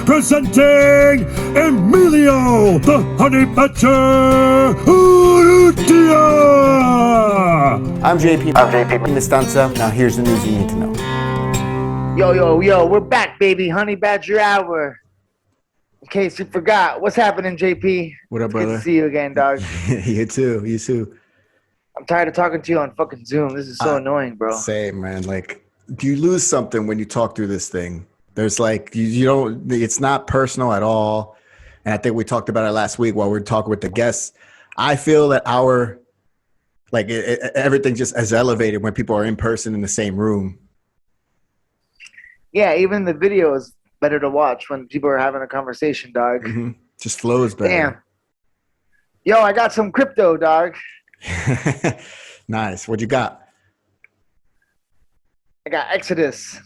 presenting Emilio, the Honey Badger Urrutia. I'm JP Mestanza. Now here's the news you need to know. Yo, we're back, baby. Honey Badger Hour. In case you forgot, what's happening, JP? What up, brother? Good to see you again, dog. You too. I'm tired of talking to you on fucking Zoom. This is so annoying, bro. Same, man. Like, you lose something when you talk through this thing. There's like, you don't, it's not personal at all. And I think we talked about it last week while we were talking with the guests. I feel that everything just is elevated when people are in person in the same room. Yeah, even the video is better to watch when people are having a conversation, dog. Mm-hmm. Just flows better. Damn. Yo, I got some crypto, dog. Nice. What you got? I got Exodus.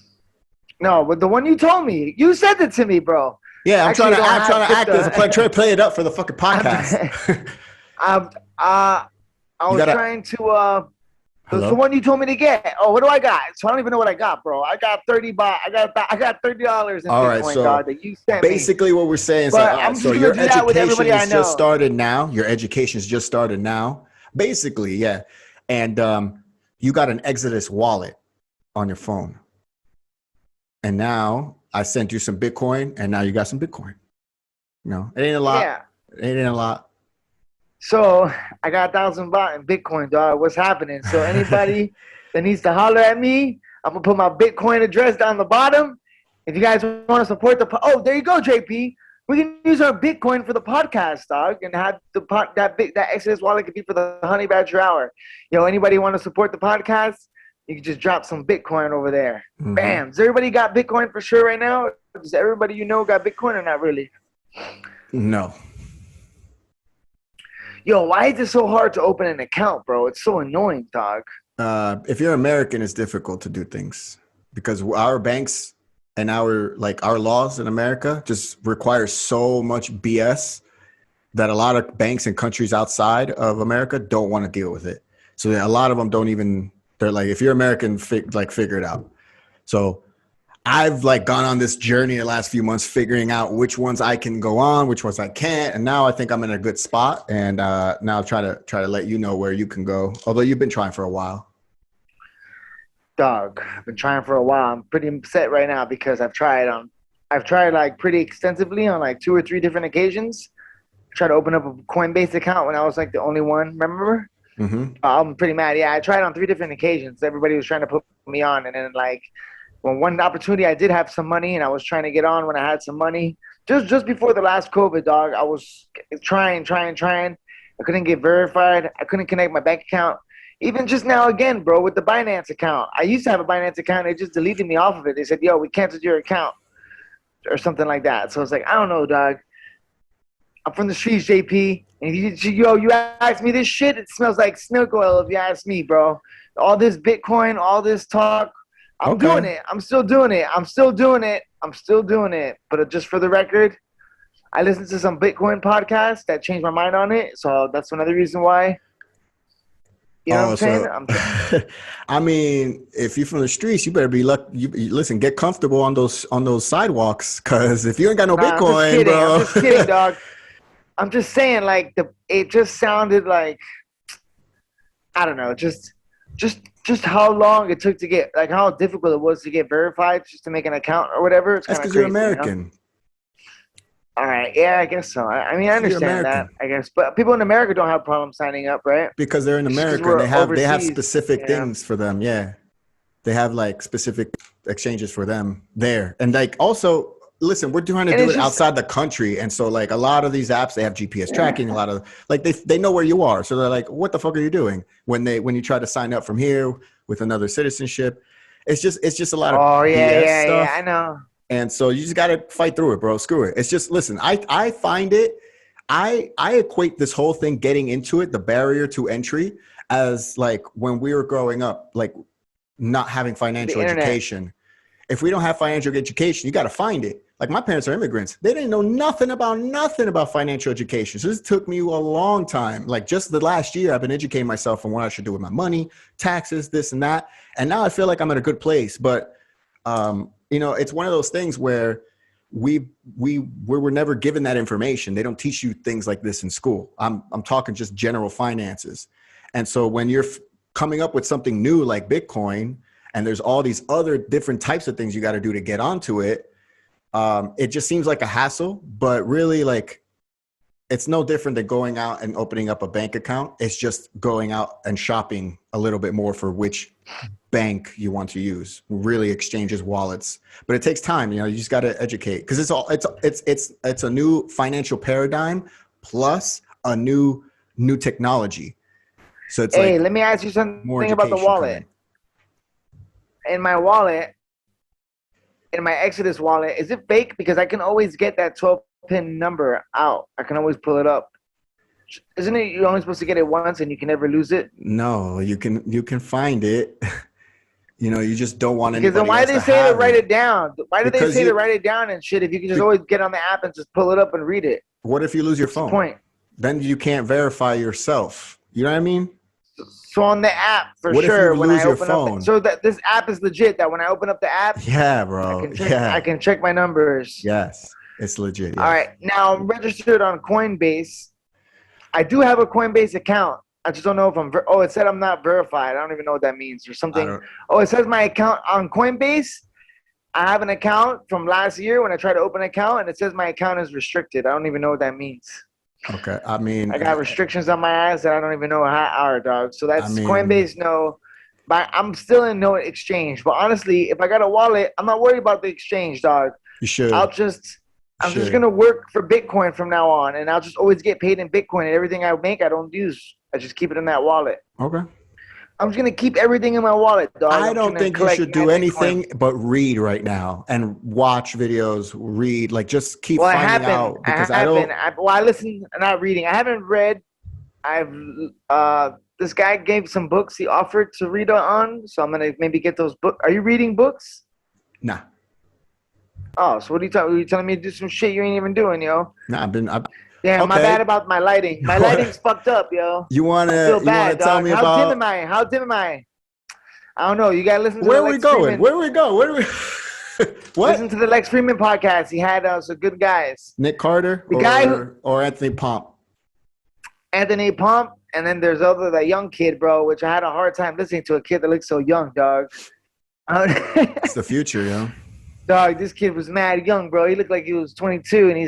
No, but the one you told me. You said it to me, bro. Yeah, I'm trying to act as a play it up for the fucking podcast. I was trying to the one you told me to get. Oh, what do I got? So I don't even know what I got, bro. I got $30 in all right, Bitcoin, so dog, that you sent basically me. what we're saying is so your education is just started now. Your education's just started now. Basically, yeah. And you got an Exodus wallet on your phone. And now I sent you some Bitcoin, and now you got some Bitcoin. No, it ain't a lot. Yeah. It ain't a lot. So I got 1,000 baht in Bitcoin, dog. What's happening? So anybody that needs to holler at me, I'm gonna put my Bitcoin address down the bottom. If you guys want to support the there you go, JP. We can use our Bitcoin for the podcast, dog, and have that Exodus wallet could be for the Honey Badger Hour. Anybody want to support the podcast? You can just drop some Bitcoin over there. Mm-hmm. Bam. Does everybody got Bitcoin for sure right now? Does everybody got Bitcoin or not really? No. Yo, why is it so hard to open an account, bro? It's so annoying, dog. If you're American, it's difficult to do things because our banks and our laws in America just require so much BS that a lot of banks in countries outside of America don't want to deal with it. So a lot of them don't even. They're like, if you're American, figure it out. So I've gone on this journey the last few months, figuring out which ones I can go on, which ones I can't. And now I think I'm in a good spot. And now try to let you know where you can go. Although you've been trying for a while. Dog, I've been trying for a while. I'm pretty upset right now because I've tried pretty extensively on 2 or 3 different occasions. I tried to open up a Coinbase account when I was the only one, remember? Mm-hmm. I'm pretty mad. Yeah, I tried on 3 different occasions. Everybody was trying to put me on. And then when one opportunity I did have some money and I was trying to get on when I had some money. Just before the last COVID, dog, I was trying. I couldn't get verified. I couldn't connect my bank account. Even just now again, bro, with the Binance account. I used to have a Binance account. They just deleted me off of it. They said, yo, we canceled your account or something like that. So it's I don't know, dog. I'm from the streets, JP. And you ask me this shit, it smells like snake oil if you ask me, bro. All this Bitcoin, all this talk, I'm doing it. I'm still doing it. But just for the record, I listened to some Bitcoin podcasts that changed my mind on it. So that's another reason why. You know what I'm saying? I mean, if you're from the streets, you better be listen, get comfortable on those sidewalks, because if you ain't got no Bitcoin, I'm just kidding, dog. I'm just saying, it just sounded like, I don't know, just how long it took to get, how difficult it was to get verified just to make an account or whatever. It's that's because you're American. All right, yeah, I guess so. I mean, I understand that, I guess, but people in America don't have problems signing up, right? Because they're in America, they have specific things for them. Yeah, they have specific exchanges for them there, and also. Listen, we're trying to do it outside the country. And so a lot of these apps, they have GPS tracking, a lot of they know where you are. So they're like, what the fuck are you doing when you try to sign up from here with another citizenship? It's just a lot of BS stuff. Yeah, I know. And so you just got to fight through it, bro. Screw it. It's just, listen, I find it, I equate this whole thing getting into it, the barrier to entry, as when we were growing up, not having financial education. If we don't have financial education, you got to find it. My parents are immigrants. They didn't know nothing about financial education. So this took me a long time. Just the last year, I've been educating myself on what I should do with my money, taxes, this and that. And now I feel like I'm in a good place. But, it's one of those things where we were never given that information. They don't teach you things like this in school. I'm talking just general finances. And so when you're coming up with something new like Bitcoin, and there's all these other different types of things you got to do to get onto it, it just seems like a hassle. But really, like, it's no different than going out and opening up a bank account. It's just going out and shopping a little bit more for which bank you want to use. Really exchanges wallets, but it takes time. You know, you just got to educate, because it's a new financial paradigm plus a new technology. So it's hey, like, let me ask you something about the wallet. In my wallet, in my Exodus wallet, is it fake? Because I can always get that 12-pin number out. I can always pull it up. Isn't it you're only supposed to get it once and you can never lose it? No, you can find it. You know, you just don't want anybody Because then why else do they to say have to write it. it down? Why do Because they say to write it down and shit if you can just always get on the app and just pull it up and read it? What if you lose your What's the phone? point? Then you can't verify yourself. You know what I mean? So on the app, for What if sure, you when lose I your open phone? up, so that this app is legit. That when I open up the app, Yeah, bro. I can check my numbers. Yes, it's legit. Yes. All right, now I'm registered on Coinbase. I do have a Coinbase account. I just don't know if I'm. It said I'm not verified. I don't even know what that means or something. Oh, it says my account on Coinbase. I have an account from last year when I tried to open an account, and it says my account is restricted. I don't even know what that means. Okay, I mean, I got restrictions on my ass that I don't even know how are, dog. So that's Coinbase, no. But I'm still in no exchange. But honestly, if I got a wallet, I'm not worried about the exchange, dog. You should. I'm just gonna work for Bitcoin from now on, and I'll just always get paid in Bitcoin. And everything I make, I don't use. I just keep it in that wallet. Okay. I'm just gonna keep everything in my wallet, dog. I don't think you should do anything but read right now and watch videos. Read, like, just keep finding out, because I listen, not reading. I haven't read. This guy gave some books he offered to read on, so I'm gonna maybe get those books. Are you reading books? Nah. Oh, so what are you talking? Are you telling me to do some shit you ain't even doing, yo? Nah, Yeah, okay. My bad about my lighting. My lighting's fucked up, yo. You wanna tell me about how dim am I? How dim am I? I don't know. You gotta listen to Where are we going? Where we go? Where do we What? Listen to the Lex Freeman podcast. He had some good guys. Nick Carter or Anthony Pomp? Anthony Pomp, and then there's that young kid, bro, which I had a hard time listening to a kid that looks so young, dog. It's the future, yo. Dog, this kid was mad young, bro. He looked like he was 22, and he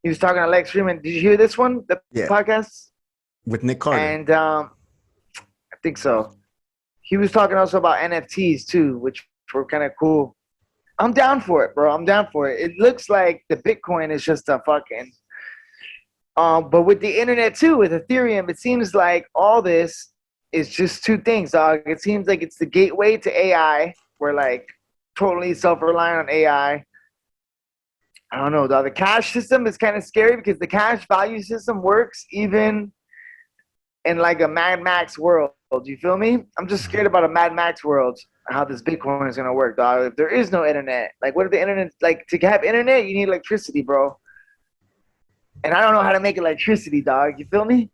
was talking to Lex Freeman. Did you hear this one? The podcast? With Nick Carter. And I think so. He was talking also about NFTs too, which were kind of cool. I'm down for it, bro. I'm down for it. It looks like the Bitcoin is just a fucking but with the internet too, with Ethereum, it seems like all this is just two things, dog. It seems like it's the gateway to AI. We're like totally self-reliant on AI. I don't know, dog. The cash system is kind of scary because the cash value system works even in like a Mad Max world. Do you feel me? I'm just scared about a Mad Max world, how this Bitcoin is going to work, dog. If there is no internet, like what if the internet, like to have internet, you need electricity, bro. And I don't know how to make electricity, dog. You feel me?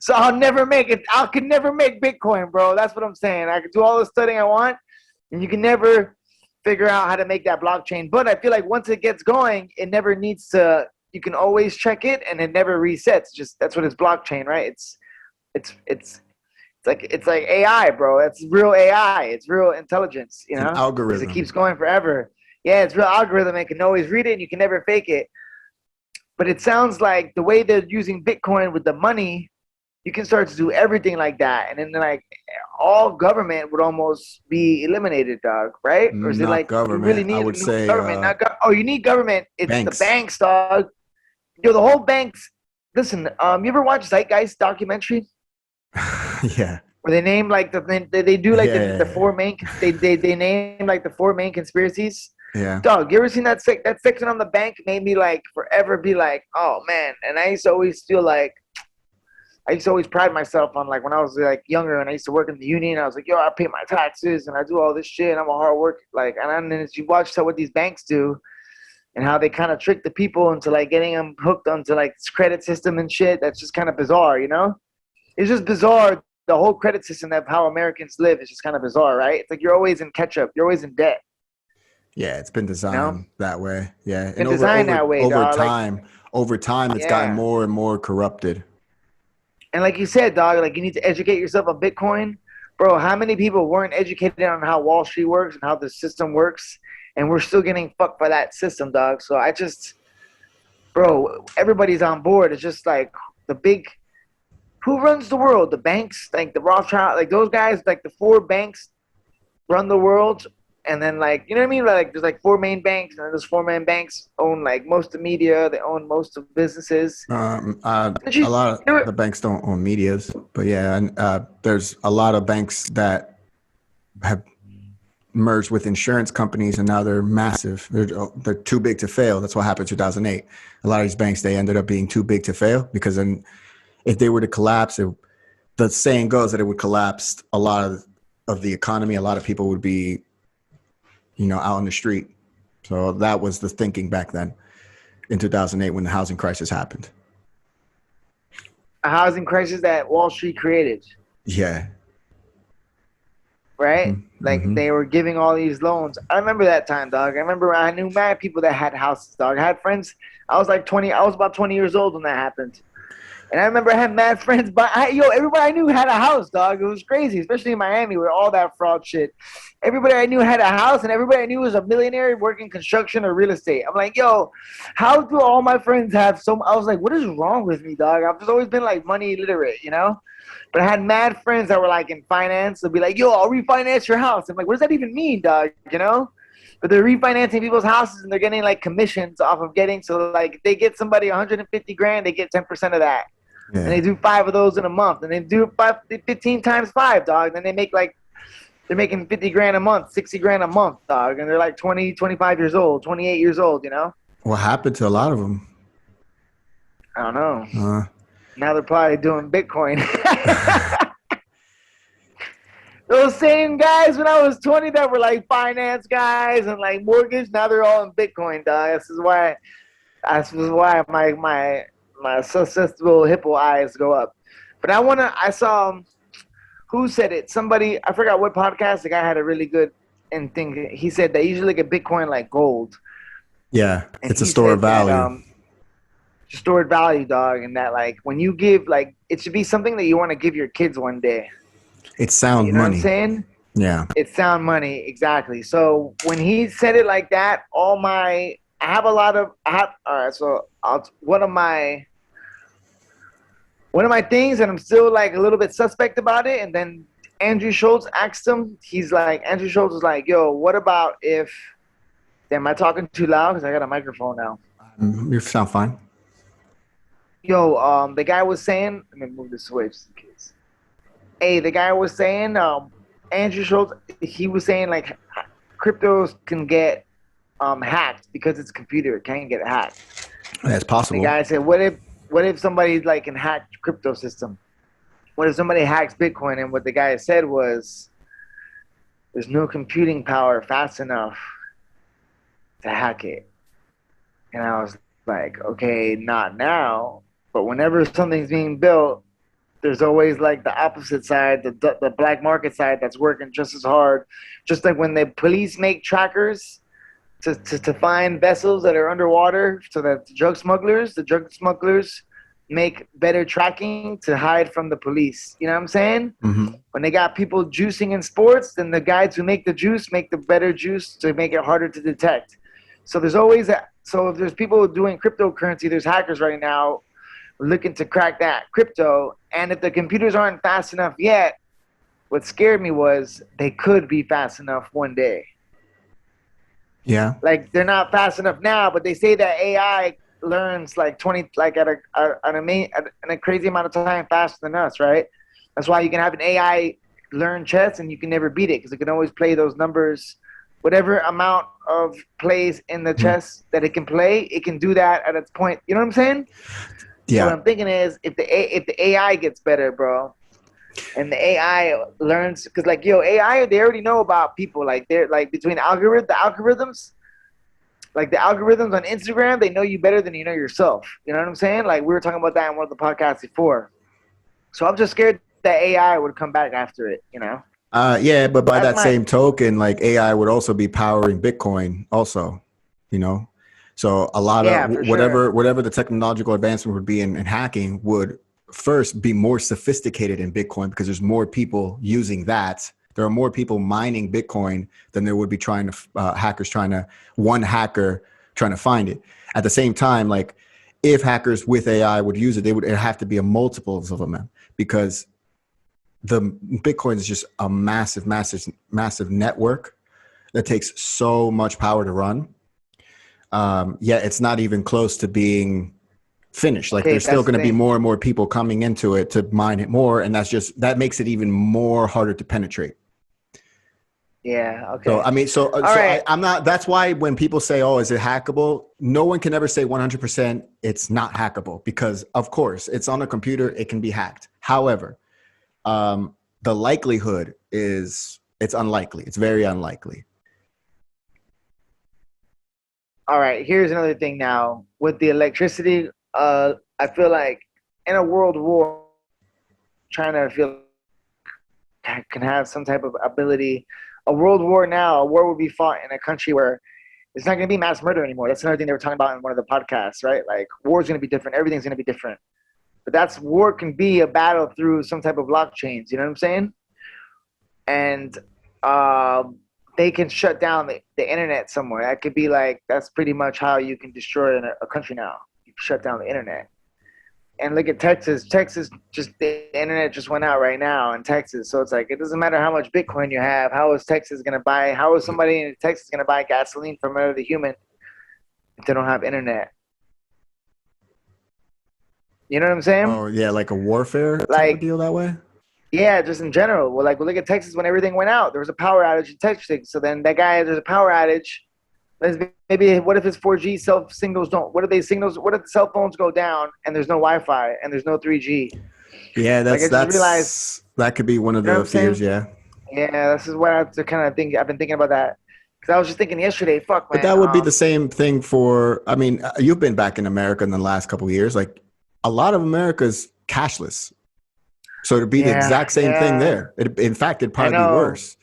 So I'll never make it. I could never make Bitcoin, bro. That's what I'm saying. I can do all the studying I want, and you can never figure out how to make that blockchain. But I feel like once it gets going, it never needs to. You can always check it, and it never resets. Just that's what it's blockchain, right? It's like AI, bro. It's real AI. It's real intelligence. You know, an algorithm. It keeps going forever. Yeah, it's real algorithm. It can always read it, and you can never fake it. But it sounds like the way they're using Bitcoin with the money, you can start to do everything like that, and then like all government would almost be eliminated, dog. Right? Or is not it like government? You really need I would say government? You need government. It's banks. The banks, dog. Yo, the whole banks. Listen, you ever watch Zeitgeist documentary? Yeah. Where they name like they do like the four main they name like the four main conspiracies. Yeah. Dog, you ever seen that section on the bank made me like forever be like, oh man. And I used to always feel like I used to always pride myself on like when I was like younger and I used to work in the union, I was like, yo, I pay my taxes and I do all this shit and I'm a hard worker. Like, and then as you watch what these banks do and how they kind of trick the people into like getting them hooked onto like this credit system and shit, that's just kind of bizarre, you know? It's just bizarre. The whole credit system of how Americans live is just kind of bizarre, right? It's like you're always in catch up. You're always in debt. Yeah, it's been You know, designed that way. Yeah, been and designed that way, over dog. Like, time, it's gotten yeah. more and more corrupted. And like you said, dog, like you need to educate yourself on Bitcoin. Bro, how many people weren't educated on how Wall Street works and how the system works? And we're still getting fucked by that system, dog. So I just, bro, everybody's on board. It's just like the big, who runs the world? The banks, like the Rothschild, like those guys, like the four banks run the world. And then, like, you know what I mean? Like, there's like four main banks, and then those four main banks own like most of the media, they own most of businesses. A lot of the banks don't own medias, but yeah, and there's a lot of banks that have merged with insurance companies, and now they're massive. They're too big to fail. That's what happened in 2008. A lot of these banks, they ended up being too big to fail, because then if they were to collapse, the saying goes that it would collapse a lot of the economy. A lot of people would be, out on the street. So that was the thinking back then in 2008 when the housing crisis happened. A housing crisis that Wall Street created. Yeah. Right? Mm-hmm. Like they were giving all these loans. I remember that time, dog. I remember I knew mad people that had houses, dog. I had friends. I was about 20 years old when that happened. And I remember I had mad friends, but everybody I knew had a house, dog. It was crazy, especially in Miami where all that fraud shit. Everybody I knew had a house, and everybody I knew was a millionaire working construction or real estate. I'm like, yo, how do all my friends have so much? I was like, what is wrong with me, dog? I've just always been like money illiterate, you know? But I had mad friends that were like in finance. They'll be like, yo, I'll refinance your house. I'm like, what does that even mean, dog? You know? But they're refinancing people's houses and they're getting like commissions off of getting. So like if they get somebody 150 grand, they get 10% of that. Yeah. And they do 5 of those in a month. And they do 15 times 5, dog. Then they make like, they're making 50 grand a month, 60 grand a month, dog. And they're like 20, 25 years old, 28 years old, you know? What happened to a lot of them? I don't know. Now they're probably doing Bitcoin. Those same guys when I was 20 that were like finance guys and like mortgage, now they're all in Bitcoin, dog. This is why my susceptible hippo eyes go up. But I saw, who said it? Somebody, I forgot what podcast, the guy had a really good thing. He said they usually look at Bitcoin like gold. Yeah, and it's a store of value. Stored value, dog, and that like when you give, like it should be something that you want to give your kids one day. It's sound money. You know what I'm saying? Yeah. It's sound money, exactly. So when he said it like that, one of my things, and I'm still like a little bit suspect about it. And then Andrew Schultz asked him, Andrew Schultz was like, yo, what about if, am I talking too loud? Because I got a microphone now. You sound fine. Yo, the guy was saying, let me move this away just in case. Hey, the guy was saying, Andrew Schultz, he was saying like cryptos can get hacked because it's a computer. It can't get hacked. That's possible. The guy said, what if somebody like can hack the crypto system? What if somebody hacks Bitcoin? And what the guy said was, there's no computing power fast enough to hack it. And I was like, okay, not now. But whenever something's being built, there's always like the opposite side, the black market side that's working just as hard. Just like when the police make trackers to find vessels that are underwater so that the drug smugglers make better tracking to hide from the police. You know what I'm saying? Mm-hmm. When they got people juicing in sports, then the guys who make the juice make the better juice to make it harder to detect. So there's always so if there's people doing cryptocurrency, there's hackers right now looking to crack that crypto. And if the computers aren't fast enough yet, what scared me was they could be fast enough one day. Yeah. Like they're not fast enough now, but they say that AI learns like at a crazy amount of time faster than us, right? That's why you can have an AI learn chess and you can never beat it because it can always play those numbers. Whatever amount of plays in the chess that it can play, it can do that at its point. You know what I'm saying? Yeah. So what I'm thinking is if the AI gets better, bro, and the AI learns, because like AI, they already know about people. Like they're like between the algorithms, like the algorithms on Instagram, they know you better than you know yourself. You know what I'm saying? Like we were talking about that in one of the podcasts before. So I'm just scared that AI would come back after it. You know? Yeah, but by That's that my same token, like AI would also be powering Bitcoin also, you know? So a lot of yeah, for sure. whatever the technological advancement would be in hacking would first be more sophisticated in Bitcoin because there's more people using that. There are more people mining Bitcoin than there would be trying to hackers trying to one hacker trying to find it. At the same time, like if hackers with AI would use it, it'd have to be a multiples of them because the Bitcoin is just a massive, massive, massive network that takes so much power to run. Yet it's not even close to being finished. Like Okay, there's still that's the going to be thing. more and more people coming into it to mine it more, and that makes it even more harder to penetrate. Yeah. So Okay. I mean, All right. I'm not. That's why when people say, "Oh, is it hackable?" No one can ever say 100% it's not hackable because, of course, it's on a computer. It can be hacked. However, the likelihood is it's unlikely. It's very unlikely. All right. Here's another thing now with the electricity. I feel like in a world war, China feel can have some type of ability. A world war now, a war would be fought in a country where it's not going to be mass murder anymore. That's another thing they were talking about in one of the podcasts, right? Like war is going to be different. Everything's going to be different. But that's war can be a battle through some type of blockchains. You know what I'm saying? And um, they can shut down the internet somewhere. That could be like that's pretty much how you can destroy a country now. You shut down the internet. And look at Texas. Texas just the internet just went out right now in Texas. So it's like it doesn't matter how much Bitcoin you have. How is Texas gonna buy? How is somebody in Texas gonna buy gasoline from another human if they don't have internet? You know what I'm saying? Oh yeah, like a warfare type of Like deal that way. yeah, just in general. Well, look at Texas when everything went out. There was a power outage in Texas. So then that guy, there's a power outage. Maybe what if his 4G cell signals don't? What if they signals? What if the cell phones go down and there's no Wi-Fi and there's no 3G? Yeah, Like I just realized, that could be one of you know what the I'm fears. saying? Yeah, Yeah, this is what I kind of think. I've been thinking about that because I was just thinking yesterday. Fuck, but man. that would be the same thing for. I mean, you've been back in America in the last couple of years. Like a lot of America's cashless, so it'd be the Yeah, exact same thing yeah. there. In fact, it'd I probably be know. worse.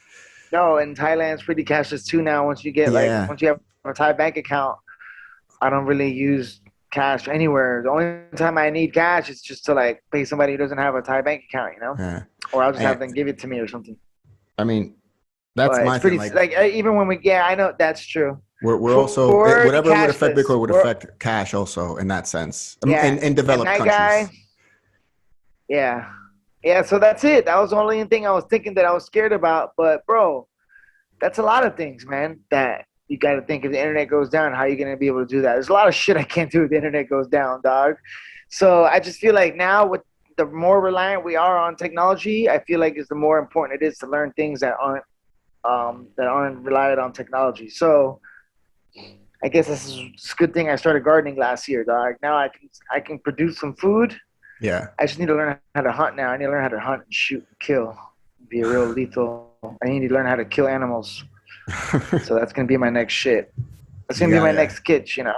No, and Thailand's pretty cashless too now. Yeah, Once you have a Thai bank account, I don't really use cash anywhere. The only time I need cash is just to like pay somebody who doesn't have a Thai bank account, you know, yeah. or I'll just have And them give it to me or something. I mean, that's But it's my thing. pretty Like like even when we yeah, I know that's true. we're also For the whatever would affect cashless, Bitcoin would affect cash also in that sense. yeah, In and developed that guy, countries. yeah, yeah. So that's it. That was the only thing I was thinking that I was scared about. But bro, that's a lot of things, man. That you got to think if the internet goes down, how are you going to be able to do that? There's a lot of shit I can't do if the internet goes down, dog. So I just feel like now with the more reliant we are on technology, I feel like is the more important it is to learn things that aren't reliant on technology. So I guess this is a good thing I started gardening last year, dog. Now I can produce some food. Yeah. I just need to learn how to hunt now. I need to learn how to hunt and shoot and kill. Be a real lethal. I need to learn how to kill animals. So that's gonna be my next shit. That's you gonna be my gotta next sketch, you know.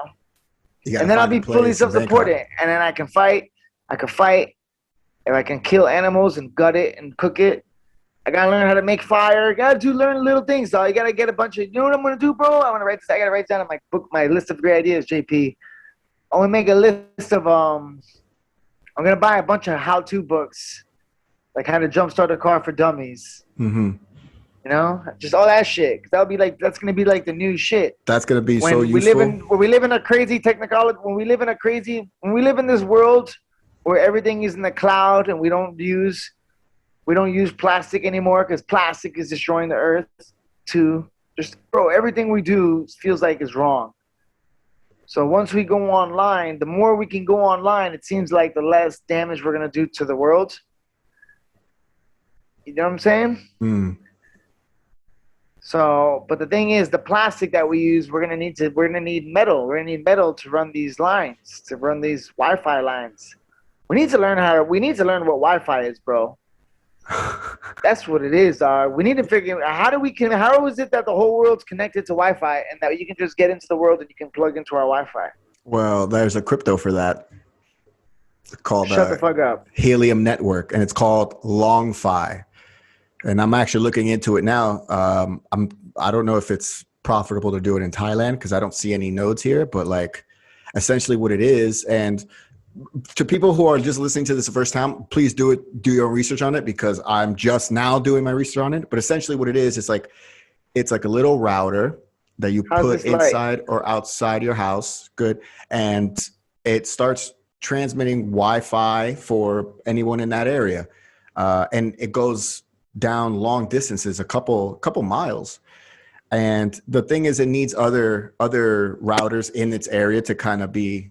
you gotta And then I'll find a be fully place in Bangkok. self-supporting, and then I can fight. I can fight. If I can kill animals and gut it and cook it, I gotta learn how to make fire. Learn little things, though. You gotta get a bunch of. You know what I'm gonna do, bro? I'm gonna write this. I gotta write down in my book, my list of great ideas, JP. I want to make a list of. I'm gonna buy a bunch of how-to books, like how to jumpstart a car for dummies. Mm-hmm. You know, just all that shit. Cause that'll be like that's gonna be like the new shit. That's gonna be so useful. When we live in a crazy technology, when we live in this world where everything is in the cloud and we don't use plastic anymore because plastic is destroying the earth too. Just bro, everything we do feels like is wrong. So once we go online, the more we can go online, it seems like the less damage we're gonna do to the world. You know what I'm saying? Mm. So, but the thing is, the plastic that we use, we're gonna need metal. We're gonna need metal to run these lines, to run these Wi-Fi lines. We need to learn what Wi-Fi is, bro. That's what it is, dog. We need to figure out how is it that the whole world's connected to Wi-Fi and that you can just get into the world and you can plug into our Wi-Fi. Well, there's a crypto for that called Shut the fuck up. Helium Network, and it's called LongFi. And I'm actually looking into it now. I don't know if it's profitable to do it in Thailand because I don't see any nodes here, but like essentially what it is. And to people who are just listening to this the first time, please do your own research on it because I'm just now doing my research on it. But essentially what it is, it's like a little router that you put inside or outside your house. Good. And it starts transmitting Wi-Fi for anyone in that area. And it goes down long distances, a couple miles. And the thing is, it needs other routers in its area to kind of be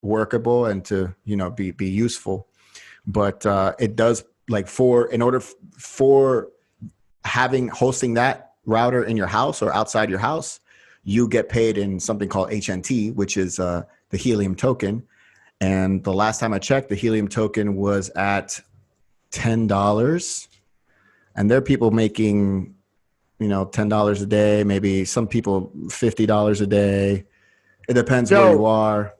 workable and to, you know, be useful. But it does, like, in order for hosting that router in your house or outside your house, you get paid in something called HNT, which is the helium token. And the last time I checked, the helium token was at $10. And there are people making, you know, $10 a day, maybe some people $50 a day. It depends where you are.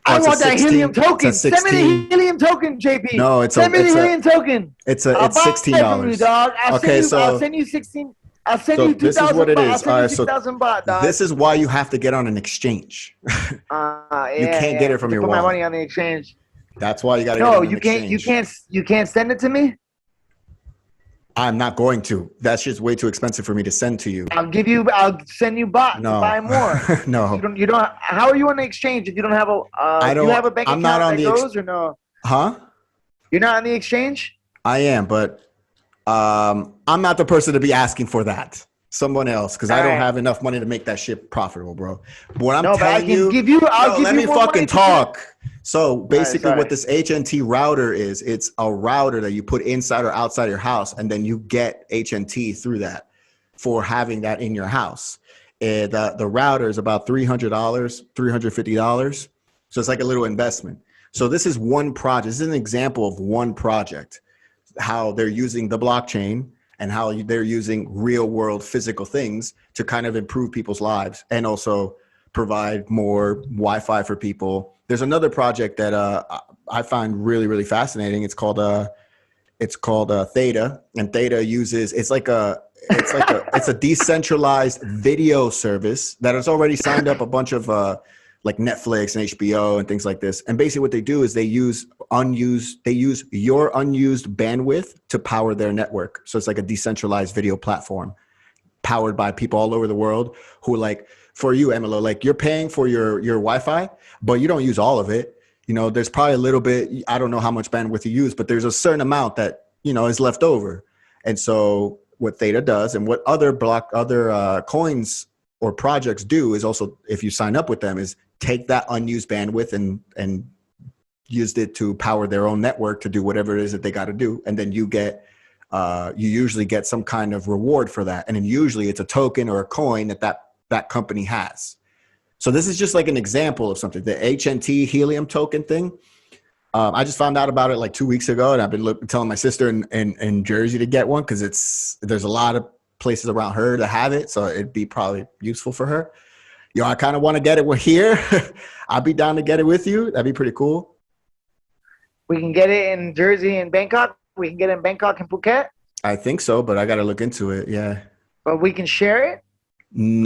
I want that helium token. Send me the helium token, JP. No, send me the helium token. It's $16. I'll send you 16. I'll send you 2,000. This is what it is. All right, 6,000 baht, dog. This is why you have to get on an exchange. You can't get it from your wallet. Put my money on the exchange. That's why you got to get it on an exchange. You can't send it to me. I'm not going to. That's just way too expensive for me to send to you. I'll send you bot to buy more. No. You don't. How are you on the exchange if you don't have a? Do you have a bank account that goes or no? Huh? You're not on the exchange? I am, but I'm not the person to be asking for that. Someone else, because I don't have enough money to make that shit profitable, bro. What I'm telling you, let me fucking talk. So basically what this HNT router is, it's a router that you put inside or outside your house, and then you get HNT through that for having that in your house. And the router is about $300, $350. So it's like a little investment. So this is one project. This is an example of one project, how they're using the blockchain and how they're using real world physical things to kind of improve people's lives and also provide more Wi-Fi for people. There's another project that I find really, really fascinating. It's called Theta, and Theta uses, it's a decentralized video service that has already signed up a bunch of like Netflix and HBO and things like this. And basically what they do is they use your unused bandwidth to power their network. So it's like a decentralized video platform powered by people all over the world who, like, for you, Emilio, like, you're paying for your Wi-Fi, but you don't use all of it. You know, there's probably a little bit, I don't know how much bandwidth you use, but there's a certain amount that, you know, is left over. And so what Theta does and what other coins or projects do is also, if you sign up with them, is take that unused bandwidth and used it to power their own network to do whatever it is that they got to do. And then you usually get some kind of reward for that. And then usually it's a token or a coin that company has. So this is just like an example of something. The HNT helium token thing. I just found out about it like 2 weeks ago, and I've been telling my sister in Jersey to get one because there's a lot of places around her to have it. So it'd be probably useful for her. Yo, I kind of want to get it here. I'd be down to get it with you. That'd be pretty cool. We can get it in Jersey and Bangkok. We can get it in Bangkok and Phuket. I think so, but I got to look into it. Yeah. But we can share it?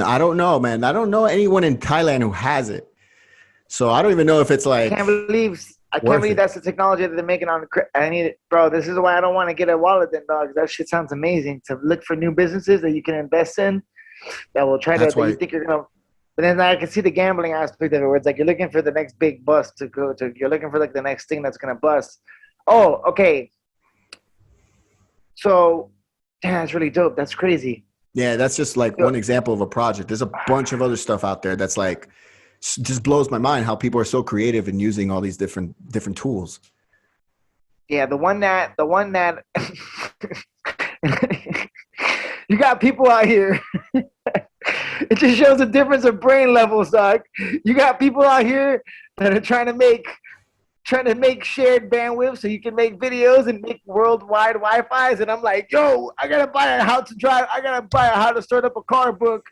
I don't know, man. I don't know anyone in Thailand who has it. So I don't even know if it's like. I can't believe that's the technology that they're making on. I need it, bro. This is why I don't want to get a wallet then, dog. That shit sounds amazing. To look for new businesses that you can invest in that will try that you think you're going to. But then I can see the gambling aspect of it where it's like you're looking for the next big bust to go to. You're looking for like the next thing that's going to bust. Oh, okay. So, damn, that's really dope. That's crazy. Yeah, that's just like one example of a project. There's a bunch of other stuff out there that's like just blows my mind how people are so creative in using all these different tools. Yeah, the one that you got people out here. It just shows the difference of brain levels, dog. You got people out here that are trying to make shared bandwidth so you can make videos and make worldwide Wi-Fi's. And I'm like, yo, I gotta buy a how to drive. I gotta buy a how to start up a car book.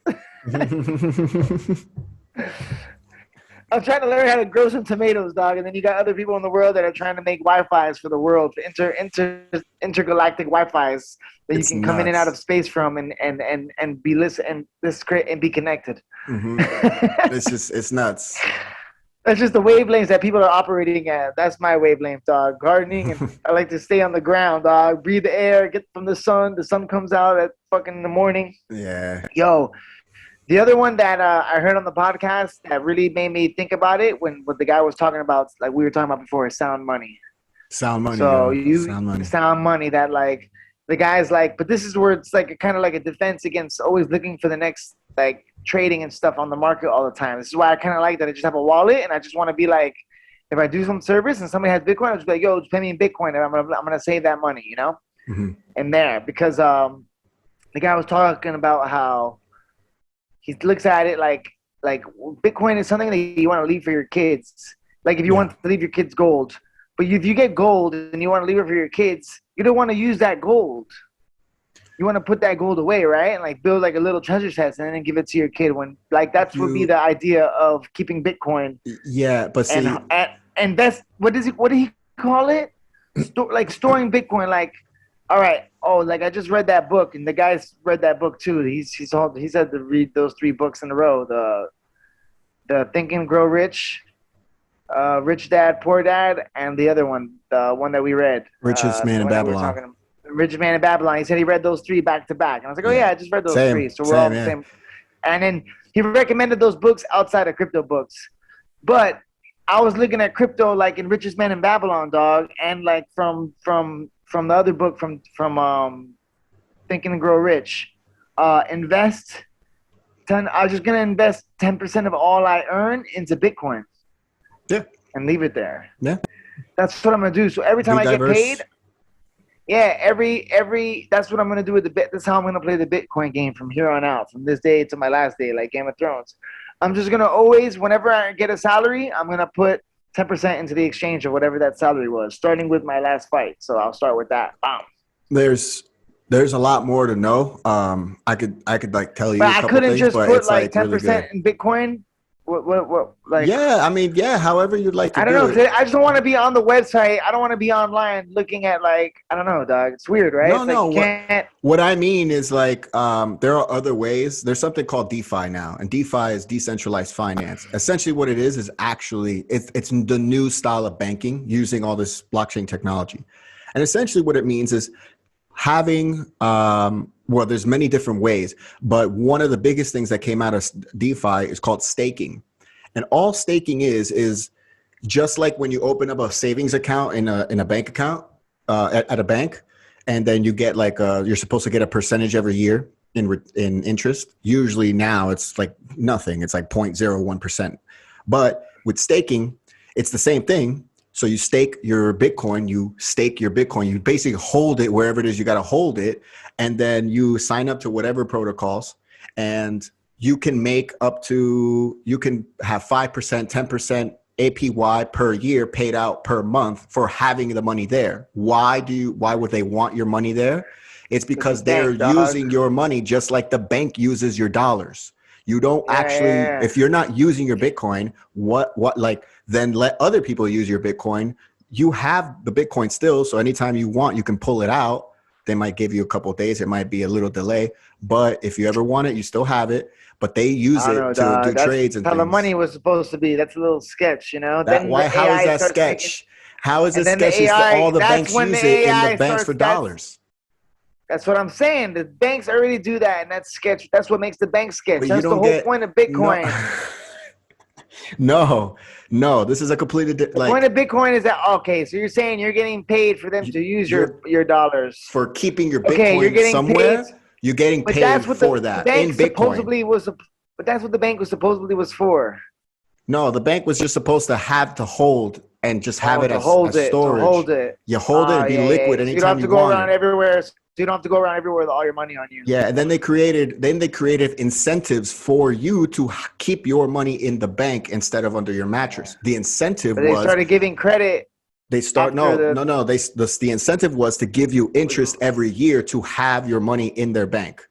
I'm trying to learn how to grow some tomatoes, dog. And then you got other people in the world that are trying to make Wi-Fi's for the world, intergalactic Wi-Fi's that you It's can come in and out nuts. of space from and be listen and this and be connected. It's nuts. That's just the wavelengths that people are operating at. That's my wavelength, dog. Gardening, and I like to stay on the ground, dog. Breathe the air, get from the sun. The sun comes out at fucking in the morning. Yeah. Yo, the other one that I heard on the podcast that really made me think about it when what the guy was talking about, like we were talking about before, is sound money. Sound money. So Sound money. that like the guy's like, but this is where it's like kind of like a defense against always looking for the next like trading and stuff on the market all the time. This is why I kind of like that I just have a wallet and I just want to be like, if I do some service and somebody has Bitcoin, I'll just be like, yo, just pay me in Bitcoin and I'm gonna save that money, you know, in there because the guy was talking about how he looks at it like Bitcoin is something that you want to leave for your kids. Like if you want to leave your kids gold, but if you get gold and you want to leave it for your kids, you don't want to use that gold. You want to put that gold away, right? And like build like a little treasure chest and then give it to your kid when like that's would be the idea of keeping Bitcoin. Yeah, but see, and that's what did he call it? Like storing Bitcoin. Like, all right, like I just read that book and the guy's read that book too. He said to read those 3 books in a row. The Think and Grow Rich, Rich Dad Poor Dad, and the other one, the one that we read, Richest Man in Babylon. Rich Man in Babylon. He said he read those 3 back to back. And I was like, oh, yeah, I just read those 3. So we're all the same. And then he recommended those books outside of crypto books. But I was looking at crypto like in Richest Man in Babylon, dog. And like from the other book, from Think and Grow Rich. I was just going to invest 10% of all I earn into Bitcoin. Yeah. And leave it there. Yeah. That's what I'm going to do. So every time I get paid... Yeah, every that's what I'm gonna do with the bit. That's how I'm gonna play the Bitcoin game from here on out, from this day to my last day, like Game of Thrones. I'm just gonna always, whenever I get a salary, I'm gonna put 10% into the exchange of whatever that salary was, starting with my last fight. So I'll start with that. Bam. There's a lot more to know. I could like tell you. But a couple I couldn't things, just but put it's like 10% really in Bitcoin. What like? Yeah, I mean, yeah. However you'd like to. I don't know. I just don't want to be on the website. I don't want to be online looking at like I don't know, dog. It's weird, right? What I mean is like there are other ways. There's something called DeFi now, and DeFi is decentralized finance. Essentially, what it is actually it's the new style of banking using all this blockchain technology, and essentially what it means is having well, there's many different ways, but one of the biggest things that came out of DeFi is called staking. And all staking is just like when you open up a savings account in a bank account at a bank, and then you get like you're supposed to get a percentage every year in interest. Usually now it's like nothing. It's like 0.01%. But with staking, it's the same thing. So you stake your Bitcoin, you basically hold it wherever it is you got to hold it. And then you sign up to whatever protocols and you can make you can have 5%, 10% APY per year paid out per month for having the money there. Why would they want your money there? It's because they're using your money just like the bank uses your dollars. You don't if you're not using your Bitcoin, then let other people use your Bitcoin. You have the Bitcoin still. So anytime you want, you can pull it out. They might give you a couple of days. It might be a little delay, but if you ever want it, you still have it. But they use it to do trades and how things. the money was supposed to be. That's a little sketch, you know. How is that sketch? How is it sketchy that all the banks use it in the banks for dollars? That's what I'm saying. The banks already do that, and that's sketch. That's what makes the bank sketch. That's the whole point of Bitcoin. No, this is a completely different. The point of Bitcoin is that so you're saying you're getting paid for them to use your dollars for keeping your Bitcoin you're getting somewhere. Paid, you're getting paid for that in Bitcoin. But that's what the bank was supposedly was for. No, the bank was just supposed to have to hold and just have it as storage. To hold it. You hold it and be liquid anytime you want. You don't have to go around everywhere. So you don't have to go around everywhere with all your money on you. Yeah, and then they created incentives for you to keep your money in the bank instead of under your mattress. The incentive was they started giving credit. The incentive was to give you interest every year to have your money in their bank.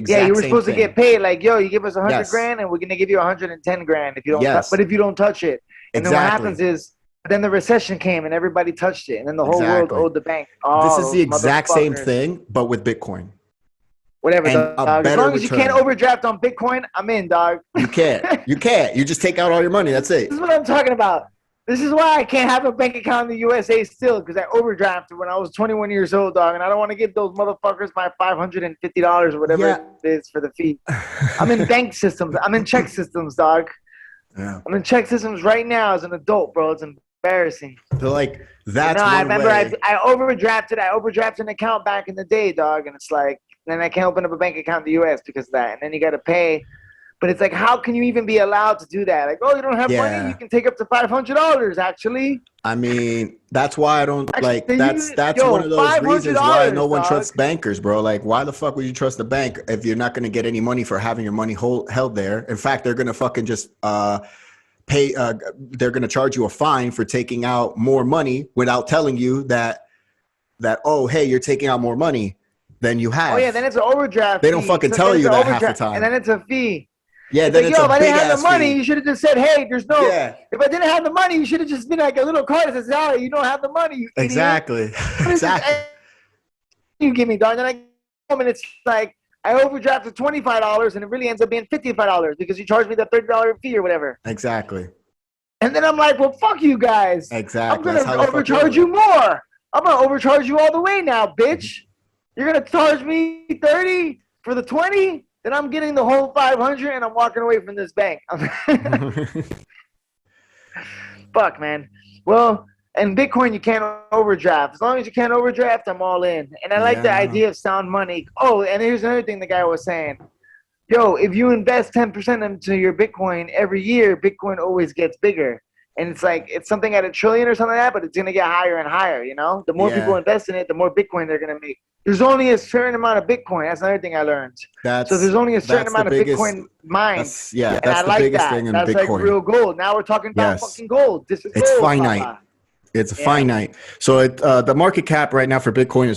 Yeah, you were supposed to get paid like, yo, you give us 100 Yes. grand and we're gonna give you 110 grand if you don't. Yes. But if you don't touch it, and then what Exactly. happens is, then the recession came and everybody touched it, and then the whole world Exactly. owed the bank. Oh, This is the those exact same motherfuckers. thing, but with Bitcoin. Whatever, And a dog. As better long as you can't return. overdraft on Bitcoin, I'm in, dog. You can't. You can't. You just take out all your money. That's it. This is what I'm talking about. This is why I can't have a bank account in the USA still, because I overdrafted when I was 21 years old, dog, and I don't want to give those motherfuckers my $550 or whatever it is for the fee. I'm in bank systems. I'm in check systems, dog. Yeah. I'm in check systems right now as an adult, bro. It's embarrassing. So like that's I one remember way. I overdrafted an account back in the day, dog, and it's like, then I can't open up a bank account in the U.S. because of that, and then you got to pay. But it's like, how can you even be allowed to do that? Like, oh, you don't have money? You can take up to $500, actually. I mean, that's why I don't Actually, that's yo, one of those reasons why no one dog. trusts bankers, bro. Like, why the fuck would you trust a bank if you're not going to get any money for having your money held there? In fact, they're going to fucking just pay. They're going to charge you a fine for taking out more money without telling you that oh, hey, you're taking out more money than you have. Oh yeah, then it's an overdraft. They don't fucking tell you that half the time, and then it's a fee. Yeah, then like, it's yo, a if I big didn't have ass the money, fee. you should have just said, hey, there's no. Yeah. If I didn't have the money, you should have just been like a little card that says, sorry, you don't have the money. You Exactly. Exactly. You give me, dog. And I come home and it's like, I overdrafted $25 and it really ends up being $55 because you charged me the $30 fee or whatever. Exactly. And then I'm like, well, fuck you guys. Exactly. I'm going to overcharge you more. I'm going to overcharge you all the way now, bitch. You're going to charge me $30 for the 20? Then I'm getting the whole 500 and I'm walking away from this bank. Fuck, man. Well, and Bitcoin, you can't overdraft. As long as you can't overdraft, I'm all in. And I like the idea of sound money. Oh, and here's another thing the guy was saying. Yo, if you invest 10% into your Bitcoin every year, Bitcoin always gets bigger. And it's like, it's something at $1 trillion or something like that, but it's going to get higher and higher, you know? The more people invest in it, the more Bitcoin they're going to make. There's only a certain amount of Bitcoin. That's another thing I learned. So there's only a certain amount of Bitcoin mined. That's and the I like biggest that. thing in That's Bitcoin. like real gold. Now we're talking about fucking gold. This is it's gold, finite. Papa. It's finite. So the market cap right now for Bitcoin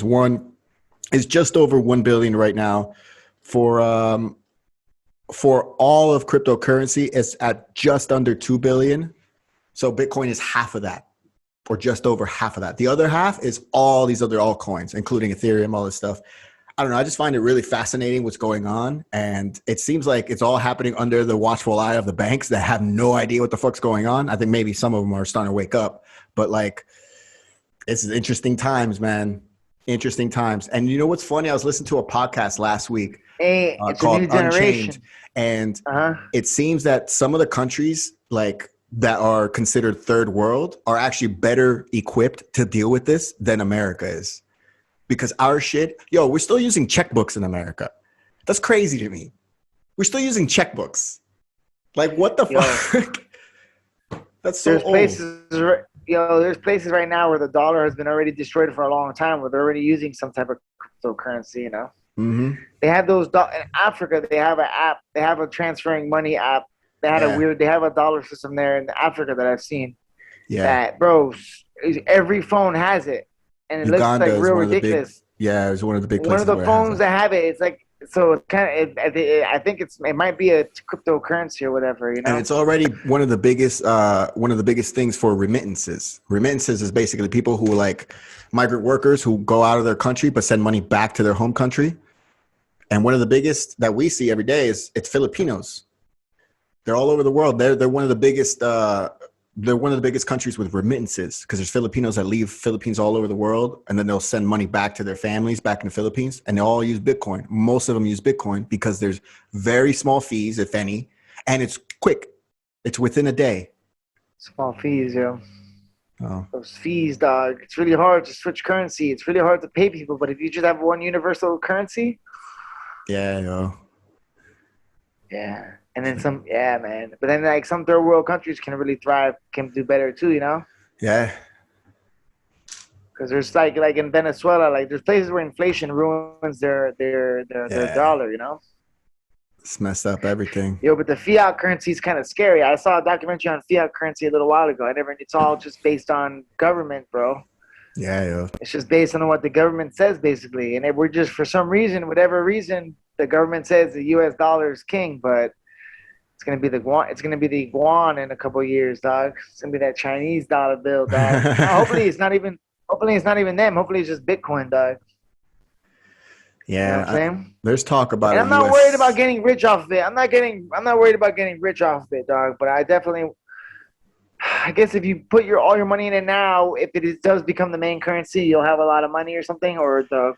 is just over 1 billion right now. For all of cryptocurrency, it's at just under 2 billion. So Bitcoin is half of that, or just over half of that. The other half is all these other altcoins, including Ethereum, all this stuff. I don't know. I just find it really fascinating what's going on. And it seems like it's all happening under the watchful eye of the banks that have no idea what the fuck's going on. I think maybe some of them are starting to wake up, but like, it's interesting times, man. Interesting times. And you know what's funny? I was listening to a podcast last week called Unchained. And it seems that some of the countries like that are considered third world are actually better equipped to deal with this than America is. Because our shit, we're still using checkbooks in America. That's crazy to me. We're still using checkbooks. Like, what the fuck? That's so old. There's places right now where the dollar has been already destroyed for a long time, where they're already using some type of cryptocurrency, you know? Mm-hmm. They have those, in Africa, they have an app. They have a transferring money app. They have a dollar system there in Africa that I've seen. Yeah. That, bro, every phone has it. And it Uganda looks like real ridiculous. It's one of the big places. One of the phones that have it, it's like, so it's kind of, I think it might be a cryptocurrency or whatever, you know. And it's already one of the biggest things for remittances. Remittances is basically people who like migrant workers who go out of their country but send money back to their home country. And one of the biggest that we see every day it's Filipinos. They're all over the world. They're one of the biggest. They're one of the biggest countries with remittances because there's Filipinos that leave Philippines all over the world, and then they'll send money back to their families back in the Philippines, and they all use Bitcoin. Most of them use Bitcoin because there's very small fees, if any, and it's quick. It's within a day. Small fees, yo. Oh. Those fees, dog. It's really hard to switch currency. It's really hard to pay people, but if you just have one universal currency. Yeah. And then man. But then like some third world countries can really thrive, can do better too, you know? Yeah. Because there's like in Venezuela, like there's places where inflation ruins their dollar, you know? It's messed up everything. But the fiat currency is kind of scary. I saw a documentary on fiat currency a little while ago. It's all just based on government, bro. Yeah. It's just based on what the government says, basically. And we're just, for some reason, whatever reason, the government says the U.S. dollar is king, but it's gonna be the yuan. It's gonna be the yuan in a couple of years, dog. It's gonna be that Chinese dollar bill, dog. Now, hopefully it's not even. Hopefully it's not even them. Hopefully it's just Bitcoin, dog. You know what I'm saying? There's talk about And it. I'm not worried about getting rich off of it. I'm not worried about getting rich off of it, dog. But I guess if you put all your money in it now, if does become the main currency, you'll have a lot of money or something. I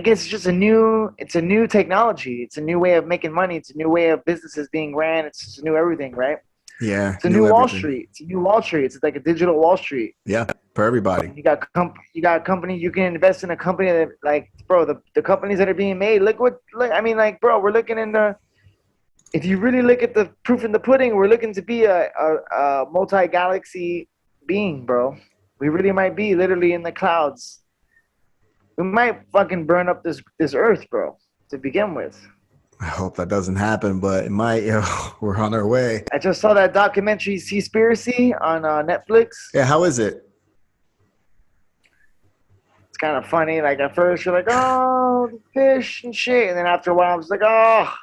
guess it's just a new technology. It's a new way of making money. It's a new way of businesses being ran. It's just a new everything, right? Yeah. It's a new Wall Street. It's a new Wall Street. It's like a digital Wall Street. Yeah, for everybody. You got companies. You can invest in a company that, like, bro, the companies that are being made. Bro, we're looking in the. If you really look at the proof in the pudding, we're looking to be a multi-galaxy being, bro. We really might be literally in the clouds. We might fucking burn up this earth, bro, to begin with. I hope that doesn't happen, but it might. We're on our way. I just saw that documentary, Seaspiracy, on Netflix. Yeah, how is it? It's kind of funny. Like, at first, you're like, oh, the fish and shit. And then after a while, I was like, oh.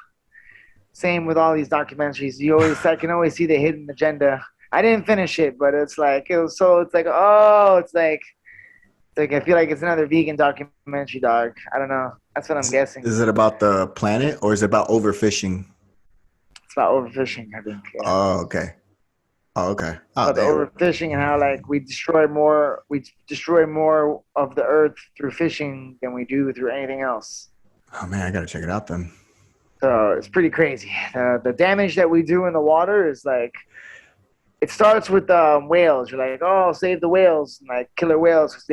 Same with all these documentaries. I can always see the hidden agenda. I didn't finish it, but it's like, I feel like it's another vegan documentary, dog. I don't know. That's what I'm guessing. Is it about the planet or is it about overfishing? It's about overfishing, I think. Yeah. Oh, okay. About the overfishing and how, like, we destroy more of the earth through fishing than we do through anything else. Oh man, I gotta check it out then. So it's pretty crazy. The damage that we do in the water is like, it starts with whales. You're like, oh, save the whales, and like killer whales, because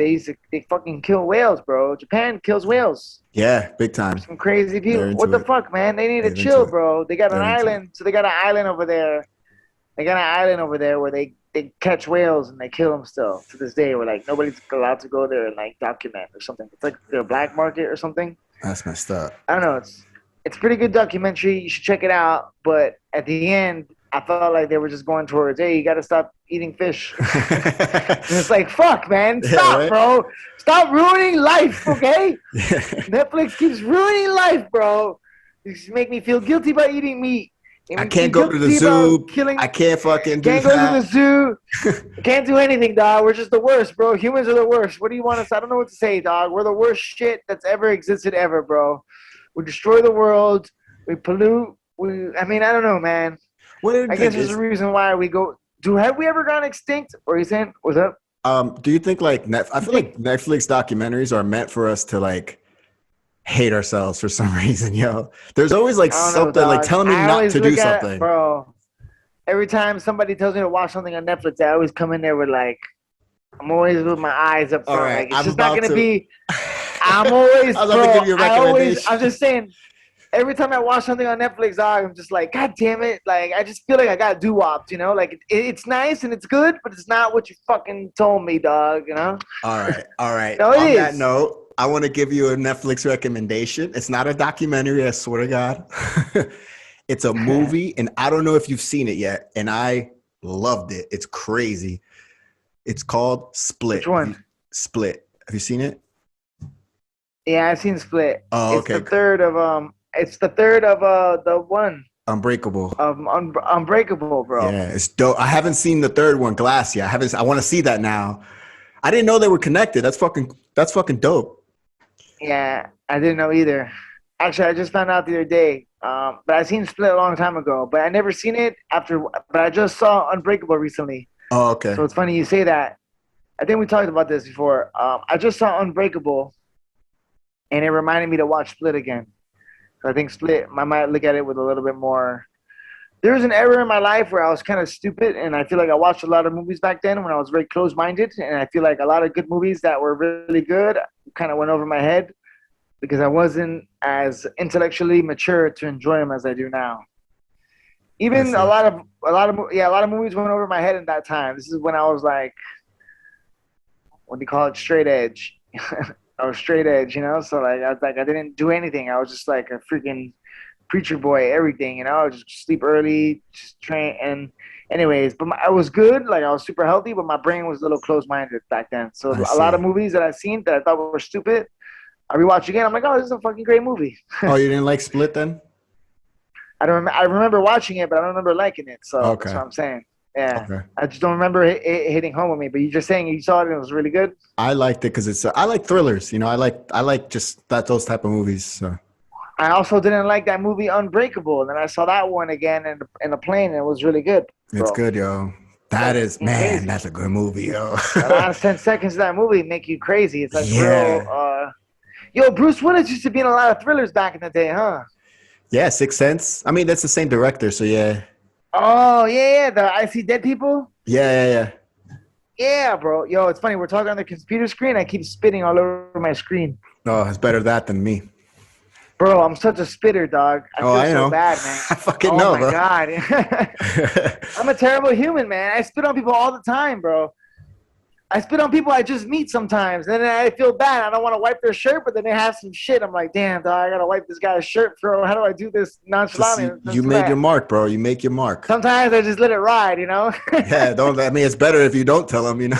they fucking kill whales, bro. Japan kills whales. Yeah, big time. Some crazy people. What the fuck, man? They need to chill, bro. They got an island. So they got an island over there. They got an island over there where they catch whales and they kill them still to this day. Where, like, nobody's allowed to go there and, like, document or something. It's like their black market or something. That's messed up. I don't know. It's a pretty good documentary. You should check it out. But at the end, I felt like they were just going towards, hey, you got to stop eating fish. And it's like, fuck, man. Stop, right? Bro. Stop ruining life, okay? Netflix keeps ruining life, bro. You just make me feel guilty about eating meat. I can't go to the zoo. I can't fucking do that. Can't go to the zoo. Can't do anything, dog. We're just the worst, bro. Humans are the worst. What do you want us? I don't know what to say, dog. We're the worst shit that's ever existed ever, bro. We destroy the world. We pollute. I don't know, man. I guess there's a reason why we go. Have we ever gone extinct? Or you saying, what's up? Do you think, like, I feel like Netflix documentaries are meant for us to, like, hate ourselves for some reason, yo. There's always, like, something, like, telling me not to do something. Bro, every time somebody tells me to watch something on Netflix, I always come in there with, like, I'm always with my eyes up front. Right, like, it's just not going to be. I'm just saying, every time I watch something on Netflix, I'm just like, God damn it. Like, I just feel like I got doo-wopped, you know? Like, it's nice and it's good, but it's not what you fucking told me, dog, you know? All right. No, on that note, I want to give you a Netflix recommendation. It's not a documentary, I swear to God. It's a movie, and I don't know if you've seen it yet, and I loved it. It's crazy. It's called Split. Which one? Split. Have you seen it? Yeah, I've seen Split. Oh, okay. It's the third of the one. Unbreakable. Unbreakable, bro. Yeah, it's dope. I haven't seen the third one, Glass, yet. I want to see that now. I didn't know they were connected. That's fucking dope. Yeah, I didn't know either. Actually, I just found out the other day. But I seen Split a long time ago. But I never seen it after. But I just saw Unbreakable recently. Oh, okay. So it's funny you say that. I think we talked about this before. I just saw Unbreakable, and it reminded me to watch Split again. So I think Split, I might look at it with a little bit more. There was an era in my life where I was kind of stupid, and I feel like I watched a lot of movies back then when I was very close-minded, and I feel like a lot of good movies that were really good kind of went over my head because I wasn't as intellectually mature to enjoy them as I do now. Even a lot of movies went over my head in that time. This is when I was like, what do you call it? Straight edge. I was straight edge, you know? So, like, I didn't do anything. I was just like a freaking preacher boy, everything, you know? I would just sleep early, just train. And anyways, but I was good. Like, I was super healthy, but my brain was a little close-minded back then. So a lot of movies that I've seen that I thought were stupid, I rewatch again. I'm like, oh, this is a fucking great movie. Oh, you didn't like Split then? I remember watching it, but I don't remember liking it. So that's Okay. what I'm saying. Yeah, Okay. I just don't remember it hitting home with me. But you're just saying you saw it and it was really good. I liked it because I like thrillers. You know, I like just those type of movies. So. I also didn't like that movie Unbreakable, and then I saw that one again in a plane, and it was really good. It's Bro. good, yo. That is, man, Crazy. that's a good movie, yo. The last 10 seconds of that movie make you crazy. It's like Yeah. real. Yo, Bruce Willis used to be in a lot of thrillers back in the day, huh? Yeah, Sixth Sense. I mean, that's the same director, so yeah. Oh yeah, the I See Dead People. Yeah. Yeah, bro. Yo, it's funny. We're talking on the computer screen. I keep spitting all over my screen. Oh, it's better that than me. Bro, I'm such a spitter, dog. I feel I so know. bad, man. I fucking oh know, my bro. God. I'm a terrible human, man. I spit on people all the time, bro. I spit on people I just meet sometimes. And then I feel bad. I don't want to wipe their shirt, but then they have some shit. I'm like, damn, dog, I got to wipe this guy's shirt, bro. How do I do this nonchalantly? You made your mark, bro. You make your mark. Sometimes I just let it ride, you know? Yeah, don't. I mean, it's better if you don't tell them, you know?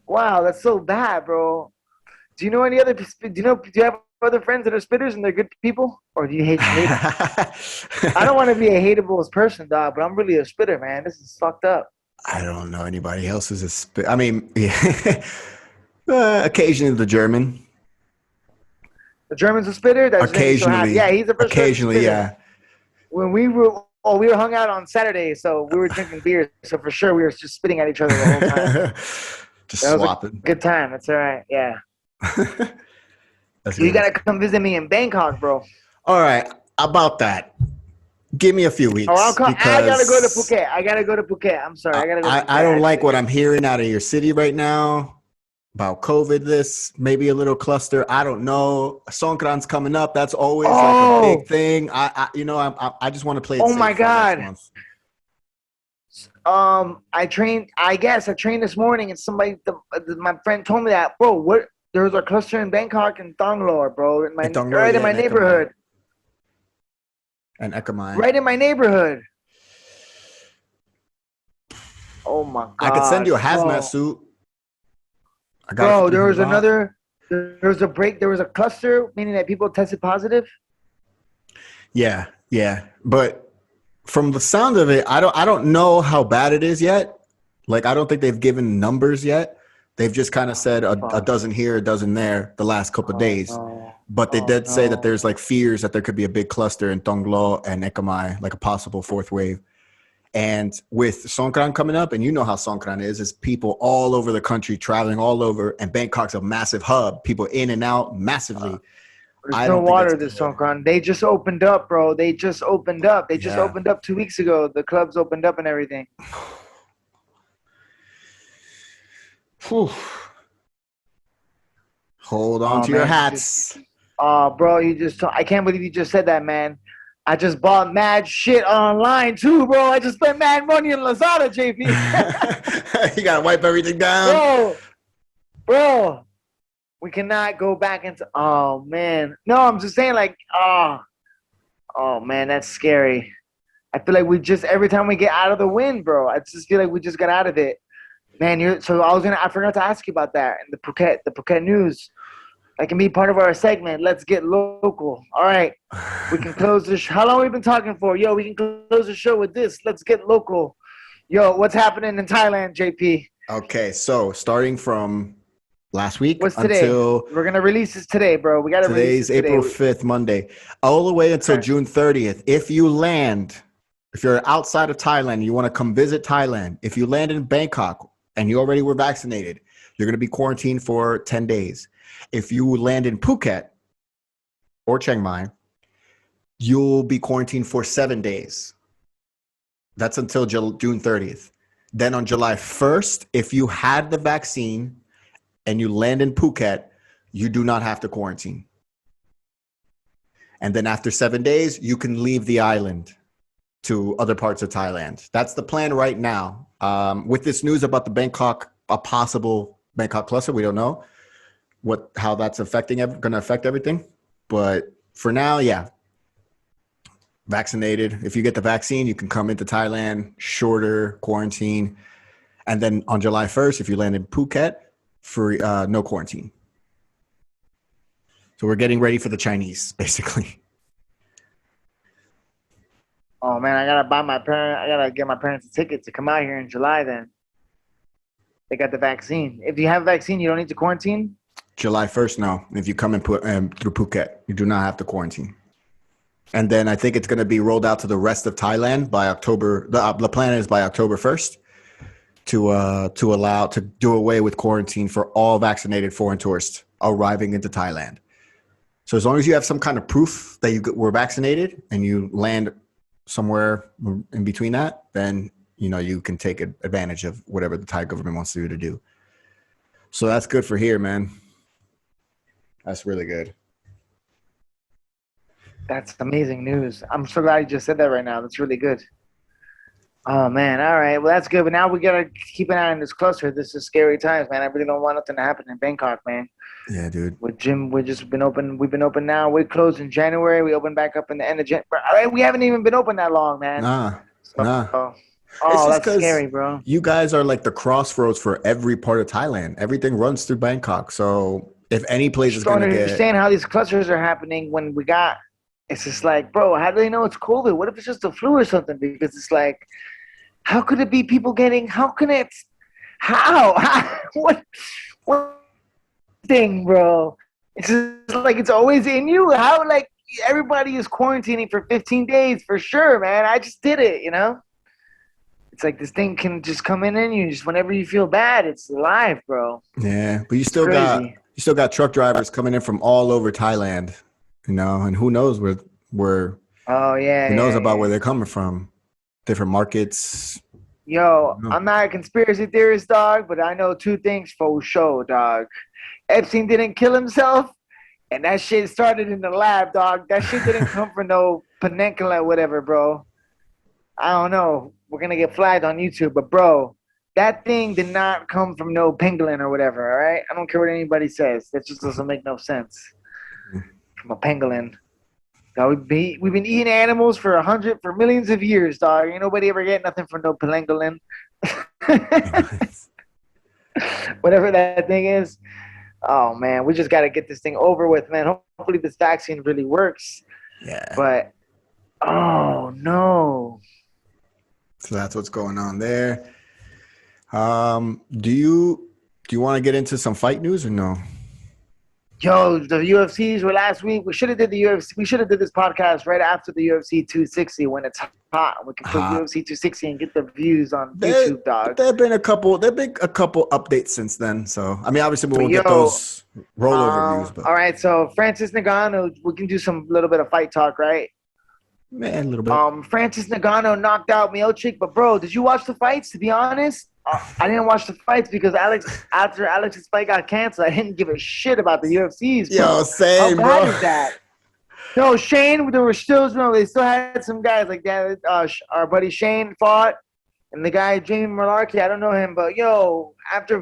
Wow, that's so bad, bro. Do you know any other? Do you have other friends that are spitters and they're good people, or do you hate? I don't want to be a hateable person, dog, but I'm really a spitter, man. This is fucked up. I don't know anybody else who's a spit. I mean, yeah. Occasionally the German. The German's a spitter. That's Occasionally, yeah, he's the first. occasionally, yeah. When we were hung out on Saturday, so we were drinking beer. So for sure, we were just spitting at each other the whole time. Just that swapping. Was a good time. That's all right. Yeah. That's You good. gotta come visit me in Bangkok, bro. All right, about that. Give me a few weeks. Oh, I'll come. Because I gotta go to Phuket. I'm sorry. I gotta go. I don't like what I'm hearing out of your city right now about COVID. This maybe a little cluster. I don't know. Songkran's coming up. That's always like a big thing. I just want to play it. Oh safe my for next God. month. I trained this morning, and my friend told me that, bro. What? There was a cluster in Bangkok and Thonglor, bro. In my neighborhood. And Ekamai. Right in my neighborhood. Oh my God. I could send you a hazmat suit. Bro, there was a cluster, meaning that people tested positive. Yeah. But from the sound of it, I don't know how bad it is yet. Like, I don't think they've given numbers yet. They've just kind of said a dozen here, a dozen there the last couple of days. No. But they did say that there's like fears that there could be a big cluster in Tonglo and Ekamai, like a possible fourth wave. And with Songkran coming up, and you know how Songkran is people all over the country traveling all over, and Bangkok's a massive hub, people in and out massively. There's no water this Songkran. They just opened up, bro. They just opened up 2 weeks ago. The clubs opened up and everything. Whew. Hold on to your hats. Bro, I can't believe you just said that, man. I just bought mad shit online too, bro. I just spent mad money in Lazada, JP. You gotta wipe everything down. Bro. We cannot go back into, oh man. No, I'm just saying like, oh man, that's scary. I feel like every time we get out of the wind, bro, I just feel like we just got out of it. Man, I forgot to ask you about that and the Phuket news. That can be part of our segment. Let's get local. All right. We can close this. How long have we been talking for? Yo, we can close the show with this. Let's get local. Yo, what's happening in Thailand, JP? Okay, so starting from last week until we're gonna release this today, bro. We gotta release today's April 5th, Monday, all the way until June 30th. If you're outside of Thailand, you want to come visit Thailand. If you land in Bangkok and you already were vaccinated, you're gonna be quarantined for 10 days. If you land in Phuket or Chiang Mai, you'll be quarantined for 7 days. That's until June 30th. Then on July 1st, if you had the vaccine and you land in Phuket, you do not have to quarantine. And then after 7 days, you can leave the island to other parts of Thailand. That's the plan right now. With this news about a possible Bangkok cluster, we don't know how that's going to affect everything. But for now, yeah. Vaccinated. If you get the vaccine, you can come into Thailand, shorter quarantine. And then on July 1st, if you land in Phuket, for no quarantine. So we're getting ready for the Chinese, basically. Oh man, I gotta get my parents a ticket to come out here in July. Then they got the vaccine. If you have a vaccine, you don't need to quarantine. July 1st, no. If you come in through Phuket, you do not have to quarantine. And then I think it's going to be rolled out to the rest of Thailand by October. The plan is by October 1st to allow to do away with quarantine for all vaccinated foreign tourists arriving into Thailand. So as long as you have some kind of proof that you were vaccinated and you land somewhere in between that, then you can take advantage of whatever the Thai government wants you to do. So that's good for here, man. That's really good. That's amazing news. I'm so glad you just said that right now. That's really good. Oh man, all right. Well, that's good. But now we gotta keep an eye on this cluster. This is scary times, man. I really don't want nothing to happen in Bangkok, man. Yeah, dude. With Jim, we've just been open. We've been open now. We closed in January. We opened back up in the end of January. All right, we haven't even been open that long, man. Nah. Oh, that's scary, bro. You guys are like the crossroads for every part of Thailand. Everything runs through Bangkok. So if any place is going to get... understand how these clusters are happening when we got... It's just like, bro, how do they know it's COVID? What if it's just a flu or something? Because it's like, how could it be people getting... How can it... How? What thing, bro? It's just like it's always in you. How, like, everybody is quarantining for 15 days for sure, man. I just did it, It's like this thing can just come in you just whenever you feel bad. It's live, bro. Yeah, but you still got truck drivers coming in from all over Thailand, and who knows where who knows about where they're coming from, different markets. Yo, I'm not a conspiracy theorist, dog, but I know two things for sure, dog. Epstein didn't kill himself, and that shit started in the lab, dog. That shit didn't come from no peninsula, whatever, bro. I don't know. We're going to get flagged on YouTube, but bro, that thing did not come from no pangolin or whatever, all right? I don't care what anybody says. That just doesn't make no sense. From a pangolin. Dog, we've been eating animals for millions of years, dog. Ain't nobody ever get nothing from no pangolin. Whatever that thing is. Oh, man, we just got to get this thing over with, man. Hopefully this vaccine really works. Yeah. But, oh, no. So that's what's going on there. Do you want to get into some fight news or no? Yo, the UFCs were last week. We should have did the UFC. We should have did this podcast right after the UFC 260 when it's hot. We can put UFC 260 and get the views on YouTube, dog. There've been a couple updates since then. So I mean, obviously we won't get those rollover views. But. All right, so Francis Ngannou, we can do some little bit of fight talk, right? Man, a little bit. Francis Ngannou knocked out Miocic, but bro, did you watch the fights? To be honest, I didn't watch the fights because after Alex's fight got canceled, I didn't give a shit about the UFCs. Bro. Yo, same, bro. How bad is that? No, Shane, they still had some guys like that. Our buddy Shane fought, and the guy Jamie Malarkey, I don't know him, but yo, after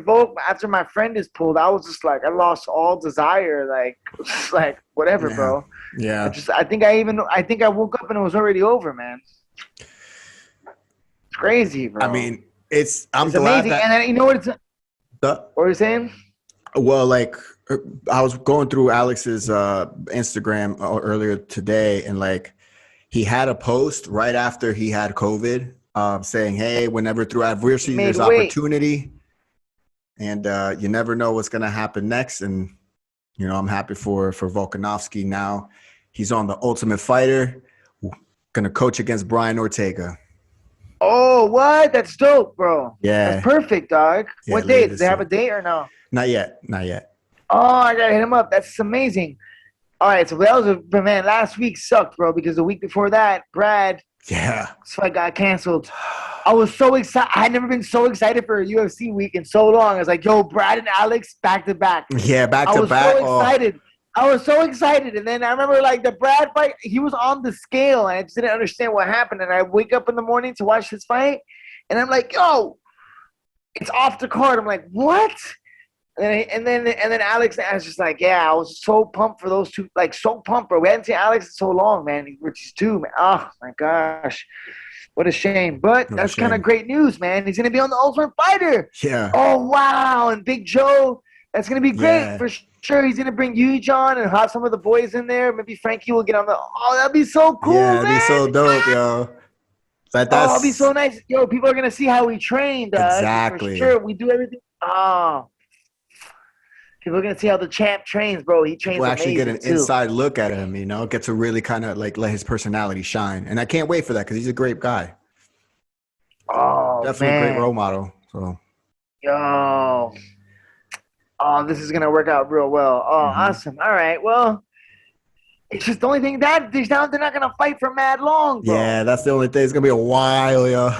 my friend is pulled, I was just like, I lost all desire, like whatever, bro. Yeah. I think I woke up and it was already over, man. It's crazy, bro. I mean, I'm glad amazing. And then, you know what what were you saying? Well, like I was going through Alex's Instagram earlier today, and like he had a post right after he had COVID saying, hey, whenever through adversity there's opportunity, and you never know what's going to happen next. And I'm happy for Volkanovski now. He's on the Ultimate Fighter, going to coach against Brian Ortega. Oh, what? That's dope, bro. Yeah. That's perfect, dog. Yeah, what date? Does they have a date or no? Not yet. Oh, I got to hit him up. That's amazing. All right, so that was man, last week sucked, bro, because the week before that, Brad. Yeah. So I got canceled. I was so excited. I had never been so excited for a UFC week in so long. I was like, yo, Brad and Alex back to back. Yeah, back to back. I was so excited. I was so excited. And then I remember like the Brad fight, he was on the scale and I just didn't understand what happened. And I wake up in the morning to watch this fight and I'm like, yo, it's off the card. I'm like, what? And then Alex, I was just like, yeah, I was so pumped for those two, like so pumped, bro. We hadn't seen Alex in so long, man. We're just two, man. Oh my gosh. What a shame. But that's kind of great news, man. He's going to be on the Ultimate Fighter. Yeah. Oh, wow. And Big Joe, that's going to be great for sure he's gonna bring Yuji on and have some of the boys in there. Maybe Frankie will get on the. Oh, that'd be so cool, Yeah, man. it'd be so dope, yo. That's Oh, it'd be so nice. Yo, people are gonna see how we train, dog. Exactly. For sure, we do everything. Oh, people are gonna see how the champ trains, bro. He trains We'll actually get an too. inside look at him, get to really kind of like let his personality shine. And I can't wait for that because he's a great guy. Oh, definitely man. a great role model. So, yo, oh, this is gonna work out real well. Oh, awesome. All right, well, it's just the only thing that they're not gonna fight for mad long, bro. Yeah, that's the only thing. It's gonna be a while, yo.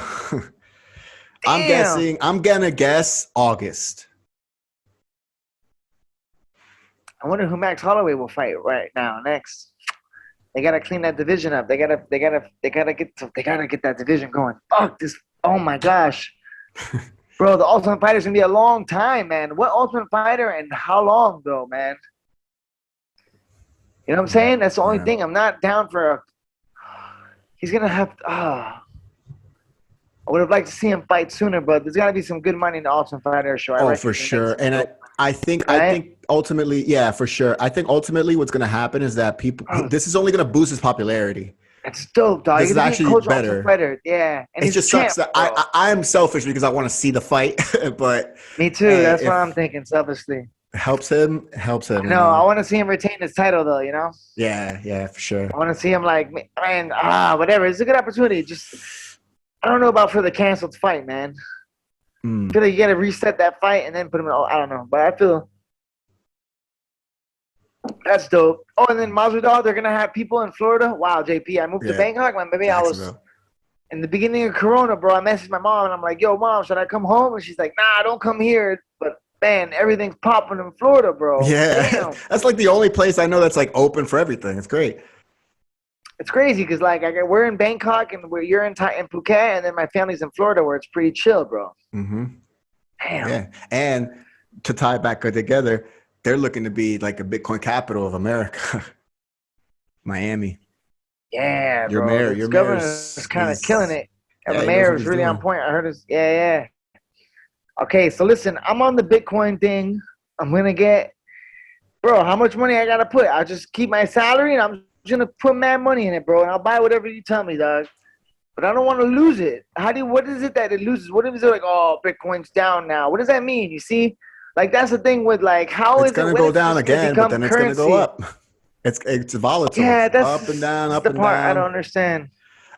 I'm gonna guess August. I wonder who Max Holloway will fight right now next. They gotta clean that division up. They gotta get that division going. Fuck this. Oh my gosh, bro. The Ultimate Fighter's gonna be a long time, man. What Ultimate Fighter and how long though, man? You know what I'm saying? That's the only thing. I'm not down for. He's gonna have. I would have liked to see him fight sooner, but there's gotta be some good money in the Ultimate Fighter show. For sure. And I think ultimately, yeah, for sure. I think ultimately what's going to happen is that this is only going to boost his popularity. It's dope, dog. This is actually better. Yeah. And it just sucks that I am selfish because I want to see the fight, but me too. That's what I'm thinking selfishly. Helps him. No, I want to see him retain his title though, Yeah, for sure. I want to see him like, man, whatever. It's a good opportunity. Just, I don't know about for the canceled fight, man. I feel like you got to reset that fight and then put him in. I don't know, but I feel that's dope. Oh, and then Masvidal, they're gonna have people in Florida. Wow, JP, I moved to Bangkok, man. Maybe I was in the beginning of Corona, bro. I messaged my mom and I'm like, "Yo, mom, should I come home?" And she's like, "Nah, don't come here." But man, everything's popping in Florida, bro. Yeah, that's like the only place I know that's like open for everything. It's great. It's crazy because like we're in Bangkok and you're in Phuket, and then my family's in Florida where it's pretty chill, bro. Damn. Yeah, and to tie it back together, they're looking to be like a Bitcoin capital of America. Miami. Yeah, your bro. Your governor is kind of killing it. And the mayor is really on point. I heard his. Yeah. Okay, so listen, I'm on the Bitcoin thing. I'm gonna get, bro. How much money I gotta put? I'll just keep my salary and I'm gonna put mad money in it, bro, and I'll buy whatever you tell me, dog. But I don't want to lose it. What is it that it loses? What if it's like, oh, Bitcoin's down now? What does that mean? You see, like that's the thing with like how it's gonna go down again, but then it's gonna go up. It's volatile. Yeah, that's up and down, up the and part down. I don't understand.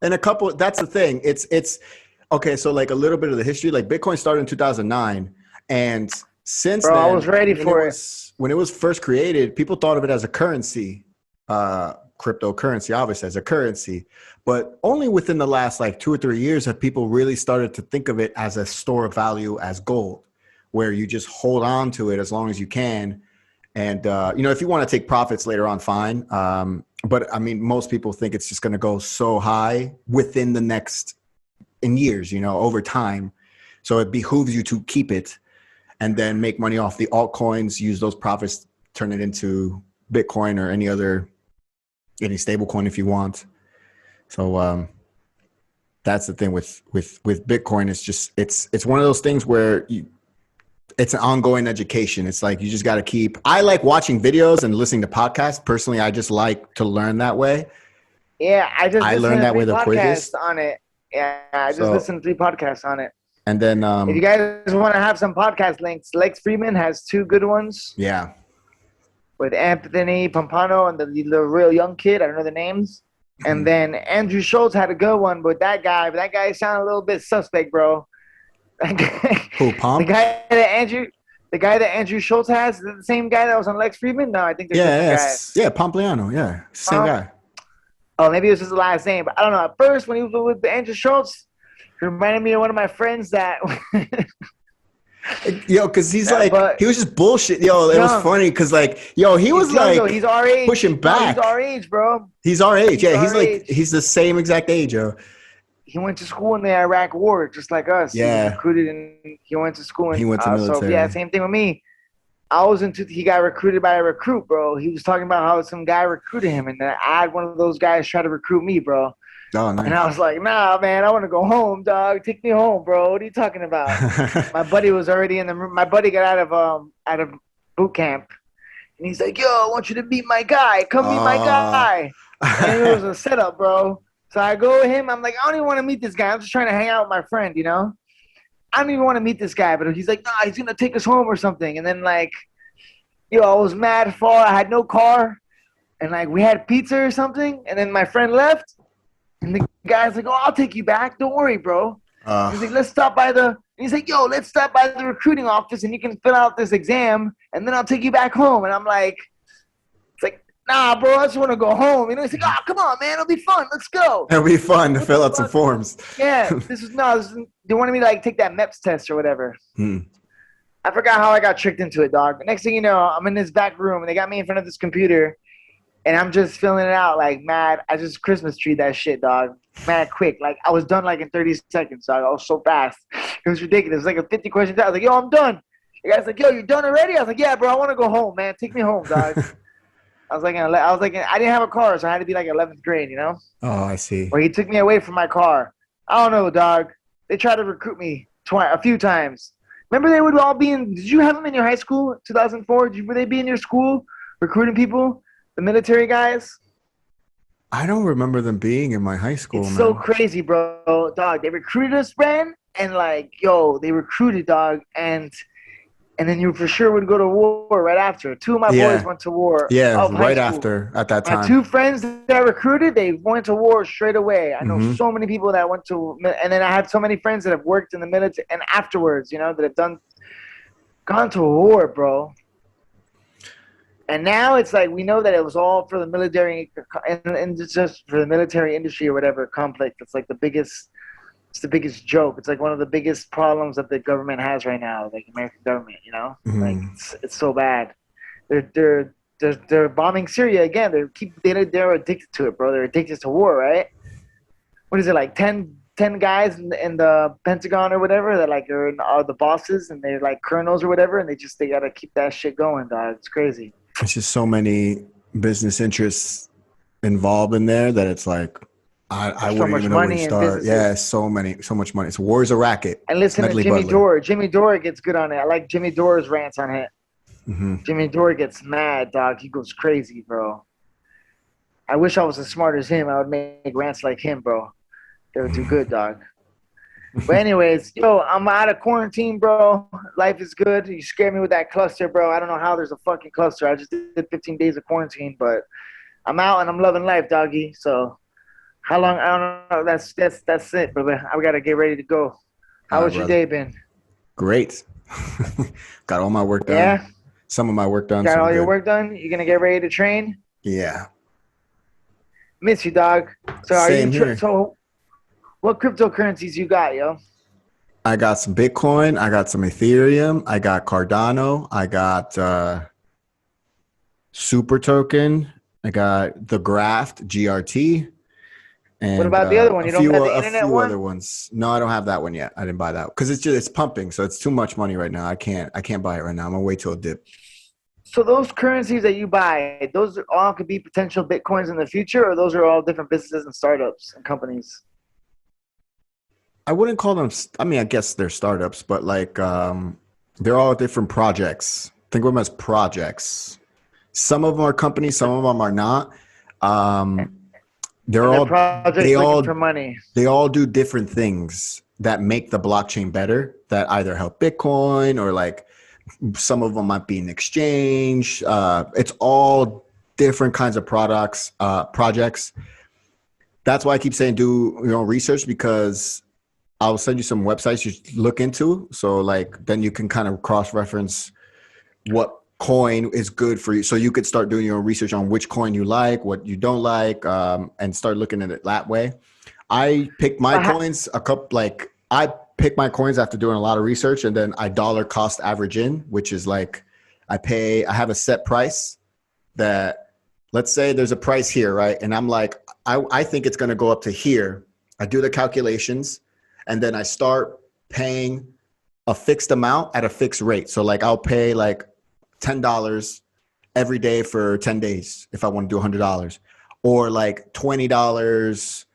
And that's the thing. It's okay. So like a little bit of the history, like Bitcoin started in 2009, and since then, I was ready for it. When it was first created, people thought of it as a currency. Cryptocurrency, obviously, as a currency, but only within the last like 2 or 3 years have people really started to think of it as a store of value, as gold, where you just hold on to it as long as you can. And, if you want to take profits later on, fine. But I mean, most people think it's just going to go so high within the next in years, over time. So it behooves you to keep it and then make money off the altcoins, use those profits, turn it into Bitcoin or any stable coin if you want. So that's the thing with Bitcoin. It's just it's one of those things where it's an ongoing education. It's like you just got to keep. I like watching videos and listening to podcasts. Personally, I just like to learn that way. Yeah, I learned that way the quickest on it. Yeah, I just listened to 3 podcasts on it. And then if you guys want to have some podcast links, Lex Friedman has 2 good ones. Yeah. With Anthony Pompano and the real young kid. I don't know the names. And then Andrew Schultz had a good one with that guy. But that guy sounded a little bit suspect, bro. Who, Pomp? The guy that Andrew Schultz has, is it the same guy that was on Lex Friedman? No, I think they're different guys. Yeah, Pompliano. Yeah, same guy. Oh, maybe it was his last name. But I don't know. At first, when he was with Andrew Schultz, he reminded me of one of my friends that Yo, because he's he was just bullshit. Yo, it was funny because he was like he's our age. Pushing back. He's our age, bro. He's our age. Yeah, he's the same exact age, yo. He went to school in the Iraq War, just like us. Yeah. He was recruited and he went to school. He went to military. So yeah, same thing with me. He got recruited by a recruit, bro. He was talking about how some guy recruited him, and then I had one of those guys try to recruit me, bro. Oh, nice. And I was like, nah, man, I want to go home, dog. Take me home, bro. What are you talking about? My buddy was already my buddy got out of boot camp, And he's like, yo, I want you to meet my guy. Come meet my guy. And it was a setup, bro. So I go with him. I'm like, I don't even want to meet this guy. I'm just trying to hang out with my friend, you know? I don't even want to meet this guy. But he's like, nah, he's going to take us home or something. And then, like, yo, I was mad far. I had no car. And, like, we had pizza or something. And then my friend left. And the guy's like, oh, I'll take you back. Don't worry, bro. He's like, let's stop by the – and he's like, yo, let's stop by the recruiting office and you can fill out this exam and then I'll take you back home. And I'm like – it's like, nah, bro, I just want to go home. You know, he's like, oh, come on, man. It'll be fun. Let's go. It'll be fun to fill out some forms. Yeah. They wanted me to, like, take that MEPS test or whatever. I forgot how I got tricked into it, dog. The next thing you know, I'm in this back room and they got me in front of this computer and I'm just filling it out like mad. I just Christmas tree that shit, dog. Mad quick. Like, I was done like in 30 seconds, dog. I was so fast. It was ridiculous. It was like a 50 question. I was like, yo, I'm done. The guy's like, yo, you're done already? I was like, yeah, bro, I want to go home, man. Take me home, dog. I didn't have a car, so I had to be like 11th grade, you know? Oh, I see. Where he took me away from my car. I don't know, dog. They tried to recruit me a few times. Remember they would all be in – did you have them in your high school, 2004? Were they be in your school recruiting people, the military guys? I don't remember them being in my high school, It's man. so crazy, bro. Dog, they recruited us, man, and, like, yo, they recruited, dog, and then you for sure would go to war right after. Two of my boys went to war. Yeah, right after at that time. My two friends that recruited, they went to war straight away. I know so many people that went to – and then I have so many friends that have worked in the military and afterwards, you know, that have gone to war, bro. And now it's like we know that it was all for the military and it's just for the military industry or whatever conflict. It's like the biggest joke. It's like one of the biggest problems that the government has right now, like American government, you know? Like it's so bad. They're bombing Syria again. They're addicted to it, bro. They're addicted to war, right? What is it, like 10 guys in the Pentagon or whatever that like are the bosses and they're like colonels or whatever, and they gotta keep that shit going, dog. It's crazy. It's just so many business interests involved in there that it's like I wouldn't even know where to start. Yeah, so much money. So war's a racket. And listen to Jimmy Dore. Jimmy Dore gets good on it. I like Jimmy Dore's rants on it. Jimmy Dore gets mad, dog. He goes crazy, bro. I wish I was as smart as him. I would make rants like him, bro. They would do good, dog. But anyways, yo, I'm out of quarantine, bro. Life is good. You scared me with that cluster, bro. I don't know how there's a fucking cluster. I just did 15 days of quarantine, but I'm out and I'm loving life, doggy. So how long? I don't know. That's it, brother. I got to get ready to go. How was your day been? Great. Got all my work done. Yeah? Some of my work done. Got all your work done? You going to get ready to train? Yeah. Miss you, dog. So Same here. So what cryptocurrencies you got, yo? I got some Bitcoin. I got some Ethereum. I got Cardano. I got Super Token. I got the Graft, GRT. And what about the other one? You don't have the internet one? A few other ones. No, I don't have that one yet. I didn't buy that because it's pumping, so it's too much money right now. I can't buy it right now. I'm gonna wait till it dip. So those currencies that you buy, those all could be potential Bitcoins in the future, or those are all different businesses and startups and companies? I wouldn't call them. I mean, I guess they're startups, but like they're all different projects. Think of them as projects. Some of them are companies, some of them are not. They're all looking for money. They all do different things that make the blockchain better. That either help Bitcoin or like some of them might be an exchange. It's all different kinds of projects. That's why I keep saying do your own research, because I'll send you some websites you should look into. So like then you can kind of cross-reference what coin is good for you. So you could start doing your own research on which coin you like, what you don't like, and start looking at it that way. I pick my coins I pick my coins after doing a lot of research, and then I dollar cost average in, which is like I have a set price that, let's say there's a price here, right? And I'm like, I think it's going to go up to here. I do the calculations, and then I start paying a fixed amount at a fixed rate. So like I'll pay like $10 every day for 10 days if I want to do $100, or like $20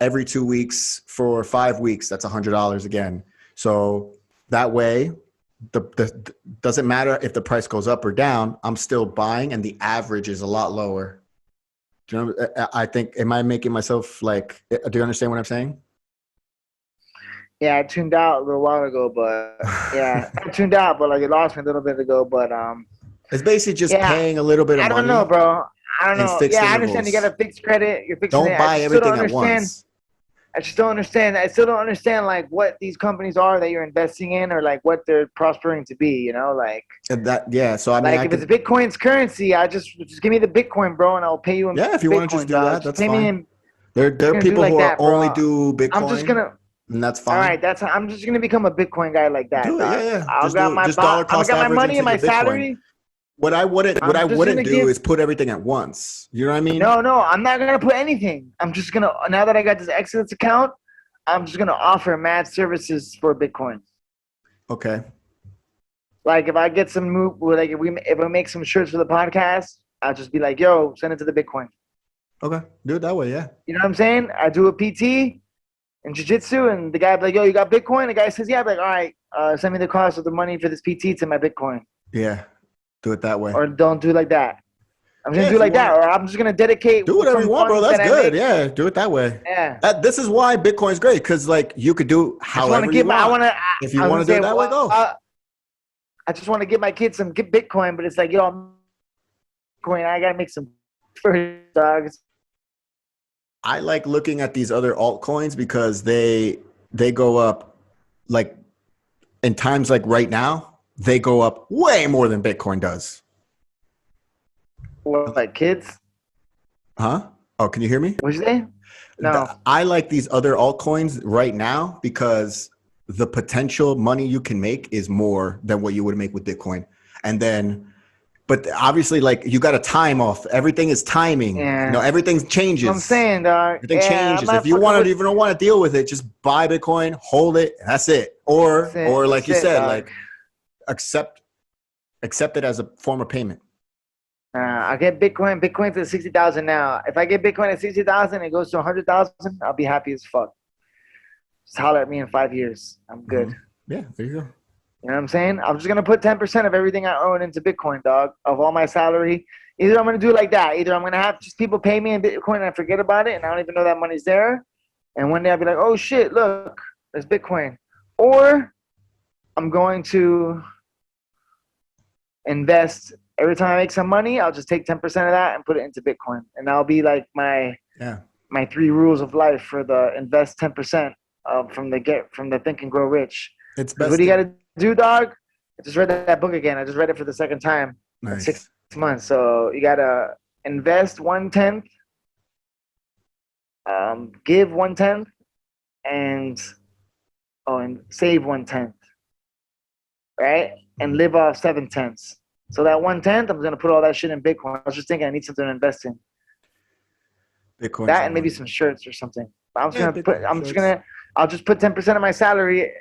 every 2 weeks for 5 weeks. That's $100 again. So that way the doesn't matter if the price goes up or down. I'm still buying, and the average is a lot lower. Do you know? I think. Am I making myself like? Do you understand what I'm saying? Yeah, I tuned out a little while ago, but yeah, I tuned out, but like it lost me a little bit ago. But It's basically just yeah, paying a little bit of I don't money know, bro. I don't in know. fixed Yeah, I understand you got intervals. a fixed credit. You're fixing Don't it. I buy just still don't everything at understand. once. I just don't understand. I still don't understand like what these companies are that you're investing in, or like what they're prospering to be. You know, And that, yeah. So I mean, like I if it's could, Bitcoin's currency, I just give me the Bitcoin, bro, and I'll pay you in yeah. If you want to just Bitcoin, do dog. that, Just that's pay me fine. in. There are Gonna do people like who are that, only bro. do I'm just Bitcoin, gonna. and that's All fine. right, I'm just gonna become a Bitcoin guy like that, Do it, yeah, dog. yeah. I'll Just do got it. my Just dollar I cost got my average money into and my your Bitcoin. salary. What I I'm just wouldn't gonna do give. is put everything at once. You know what I mean? No, I'm not gonna put anything. I'm just gonna now that I got this Exodus account, I'm just gonna offer mad services for Bitcoin. Okay. Like if I get some move, like if we make some shirts for the podcast, I'll just be like, yo, send it to the Bitcoin. Okay. Do it that way, yeah. You know what I'm saying? I do a PT in jiu-jitsu, and the guy be like, yo, you got Bitcoin? The guy says, yeah. I'm like, all right, send me the cost of the money for this PT to my Bitcoin. Yeah. Do it that way. Or don't do it like that. I'm just Yeah, gonna do if it you like that, want, or I'm just gonna dedicate do whatever you some want, bro. funds That's that I good. make. Yeah, do it that way. Yeah. This is why Bitcoin's great, because like you could do I just want to however you give my. want. If you I was want gonna to do say, it that way, well, go. I just want to give my kids some Bitcoin, but it's like, yo, Bitcoin. I gotta make some first, dog. I like looking at these other altcoins because they go up like in times like right now, they go up way more than Bitcoin does. Like kids. Huh? Oh, can you hear me? What'd you say? No. I like these other altcoins right now because the potential money you can make is more than what you would make with Bitcoin. And then, but obviously, like you got to time off. Everything is timing. You know, Yeah. everything changes. I'm saying, dog. Everything Yeah, I'm changes. If not you fucking want to, with. even don't want to deal with it, just buy Bitcoin, hold it. That's it. That's it. Or like That's you it, said, dog. like accept it as a form of payment. I get Bitcoin. Bitcoin's at 60,000 now. If I get Bitcoin at 60,000, it goes to 100,000. I'll be happy as fuck. Just holler at me in 5 years. I'm good. Yeah, there you go. You know what I'm saying? I'm just gonna put 10% of everything I own into Bitcoin, dog. Of all my salary. Either I'm gonna do it like that. Either I'm gonna have just people pay me in Bitcoin and I forget about it and I don't even know that money's there. And one day I'll be like, oh shit, look, there's Bitcoin. Or I'm going to invest every time I make some money. I'll just take 10% of that and put it into Bitcoin, and that'll be like my 3 rules of life for the invest 10% from the Think and Grow Rich. It's Because best. what do you got to do, dog? I just read that book again. I just read it for the second time in Nice. 6 months. So you gotta invest 1/10, give 1/10, and save 1/10, right? And live off 7/10. So that 1/10, I'm gonna put all that shit in Bitcoin. I was just thinking I need something to invest in. Bitcoin. That and maybe some shirts or something. I'll just put 10% of my salary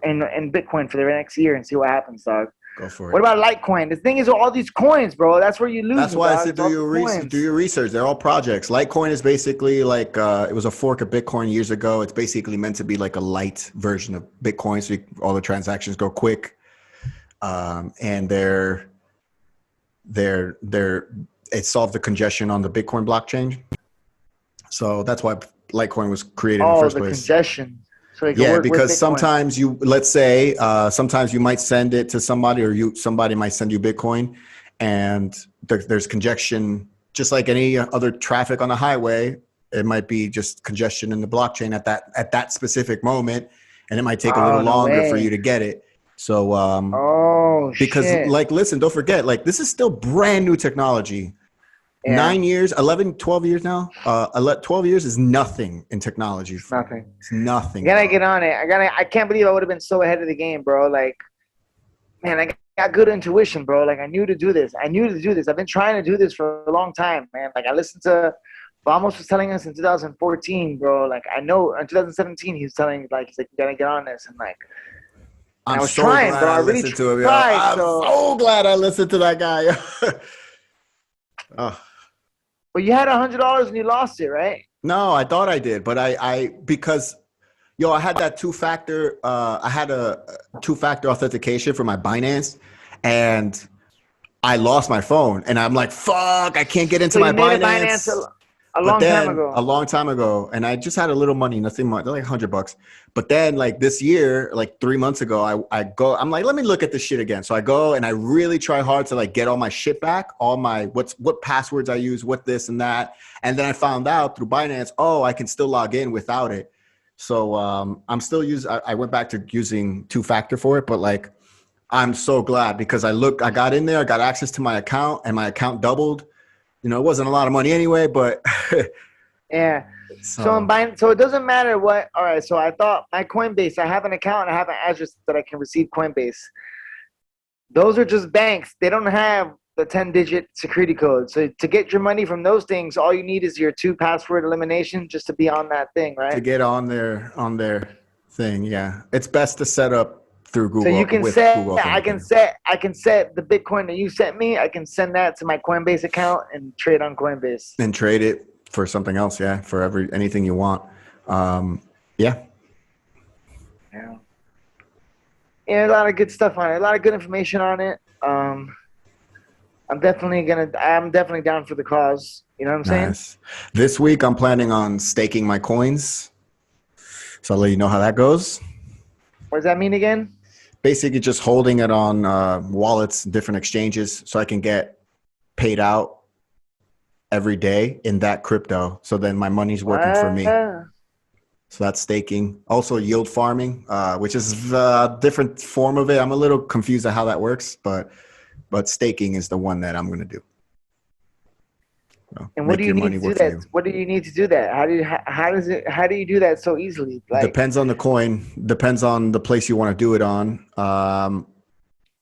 in Bitcoin for the next year and see what happens, dog. Go for it. What about Litecoin? The thing is, all these coins, bro. That's where you lose. That's why I said do your research. They're all projects. Litecoin is basically like it was a fork of Bitcoin years ago. It's basically meant to be like a light version of Bitcoin, so all the transactions go quick. And it solved the congestion on the Bitcoin blockchain. So that's why Litecoin was created in the first place. Congestion. So yeah, because sometimes sometimes you might send it to somebody, or somebody might send you Bitcoin, and there's congestion, just like any other traffic on the highway. It might be just congestion in the blockchain at that specific moment, and it might take a little longer for you to get it. So, because shit. like, listen, don't forget, like this is still brand new technology. Yeah. 9 years, 11, 12 years now. 12 years is nothing in technology. Nothing. It's nothing. I gotta get on it. I can't believe I would have been so ahead of the game, bro. Like, man, I got good intuition, bro. Like, I knew to do this. I've been trying to do this for a long time, man. Like, I listened to Vamos was telling us in 2014, bro. Like, I know in 2017 he's like, you gotta get on this, and like. I was so trying, glad bro. I really listened to him. tried, I'm so glad I listened to that guy. But you had $100 and you lost it, right? No, I thought I did, but I because Yo, I had that two-factor. I had a two-factor authentication for my Binance, and I lost my phone. And I'm like, fuck, I can't get into So my you made Binance. a But long time then ago. a long time ago, and I just had a little money, nothing much, like $100. But then like this year, like 3 months ago, I'm like, let me look at this shit again. So I go and I really try hard to like get all my shit back, all my what passwords I use, what this and that. And then I found out through Binance, oh, I can still log in without it. So I'm still I went back to using two-factor for it, but like I'm so glad because I got in there, I got access to my account, and my account doubled. You know, it wasn't a lot of money anyway, but Yeah. So so I'm buying. So it doesn't matter what. All right. So I thought my Coinbase. I have an account. And I have an address that I can receive Coinbase. Those are just banks. They don't have the 10-digit security code. So to get your money from those things, all you need is your 2-password elimination just to be on that thing, to right? get on their thing, yeah, it's best to set up through So Google you can with set. Google I can Authenticator set. I can set the Bitcoin that you sent me. I can send that to my Coinbase account and trade on Coinbase. and trade it for something else. Yeah, for anything you want. Yeah. Yeah. Yeah, a lot of good stuff on it. A lot of good information on it. I'm definitely down for the cause. You know what I'm saying? Nice. This week I'm planning on staking my coins, so I'll let you know how that goes. What does that mean again? Basically, just holding it on wallets, different exchanges, so I can get paid out every day in that crypto. So then my money's working for me. So that's staking. Also yield farming, which is a different form of it. I'm a little confused at how that works, but staking is the one that I'm going to do. So And what do you need to do that? What do you need to do that? How do you do that so easily? Like, depends on the coin. Depends on the place you want to do it on.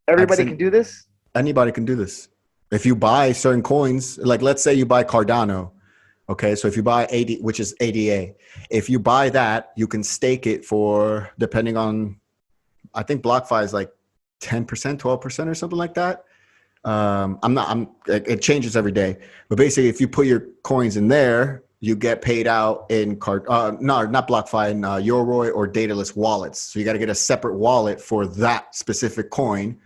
everybody can do this? Anybody can do this. If you buy certain coins, like let's say you buy Cardano. Okay, so if you buy which is ADA, if you buy that, you can stake it for, depending on, I think BlockFi is like 10%, 12% or something like that. It changes every day, but basically if you put your coins in there, you get paid out in not BlockFi, in Yoroi or dataless wallets. So you got to get a separate wallet for that specific coin.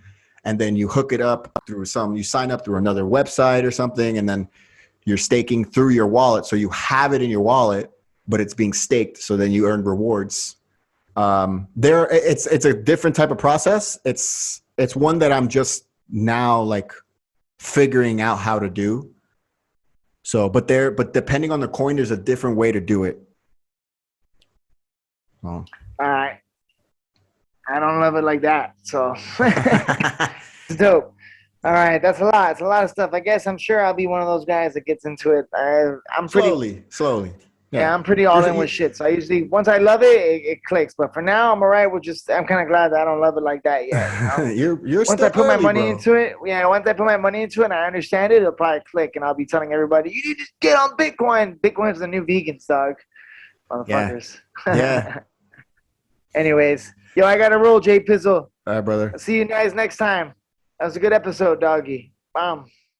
And then you hook it up through you sign up through another website or something. And then you're staking through your wallet. So you have it in your wallet, but it's being staked. So then you earn rewards. It's a different type of process. It's one that I'm just now like figuring out how to do. So, but depending on the coin, there's a different way to do it. Oh. All right. I don't love it like that. So it's dope. All right, that's a lot. It's a lot of stuff. I guess I'm sure I'll be one of those guys that gets into it. I'm pretty slowly. Yeah, I'm pretty all in with shit. So I usually, once I love it, it clicks. But for now, I'm all right with I'm kind of glad that I don't love it like that yet. You know? you're once still I put my money bro. into it, once I put my money into it and I understand it, it'll probably click, and I'll be telling everybody, you need to get on Bitcoin. Bitcoin's the new vegans, dog. Motherfuckers. Yeah. Anyways, yo, I got to roll, J Pizzle. All right, brother. I'll see you guys next time. That was a good episode, doggy. Bam.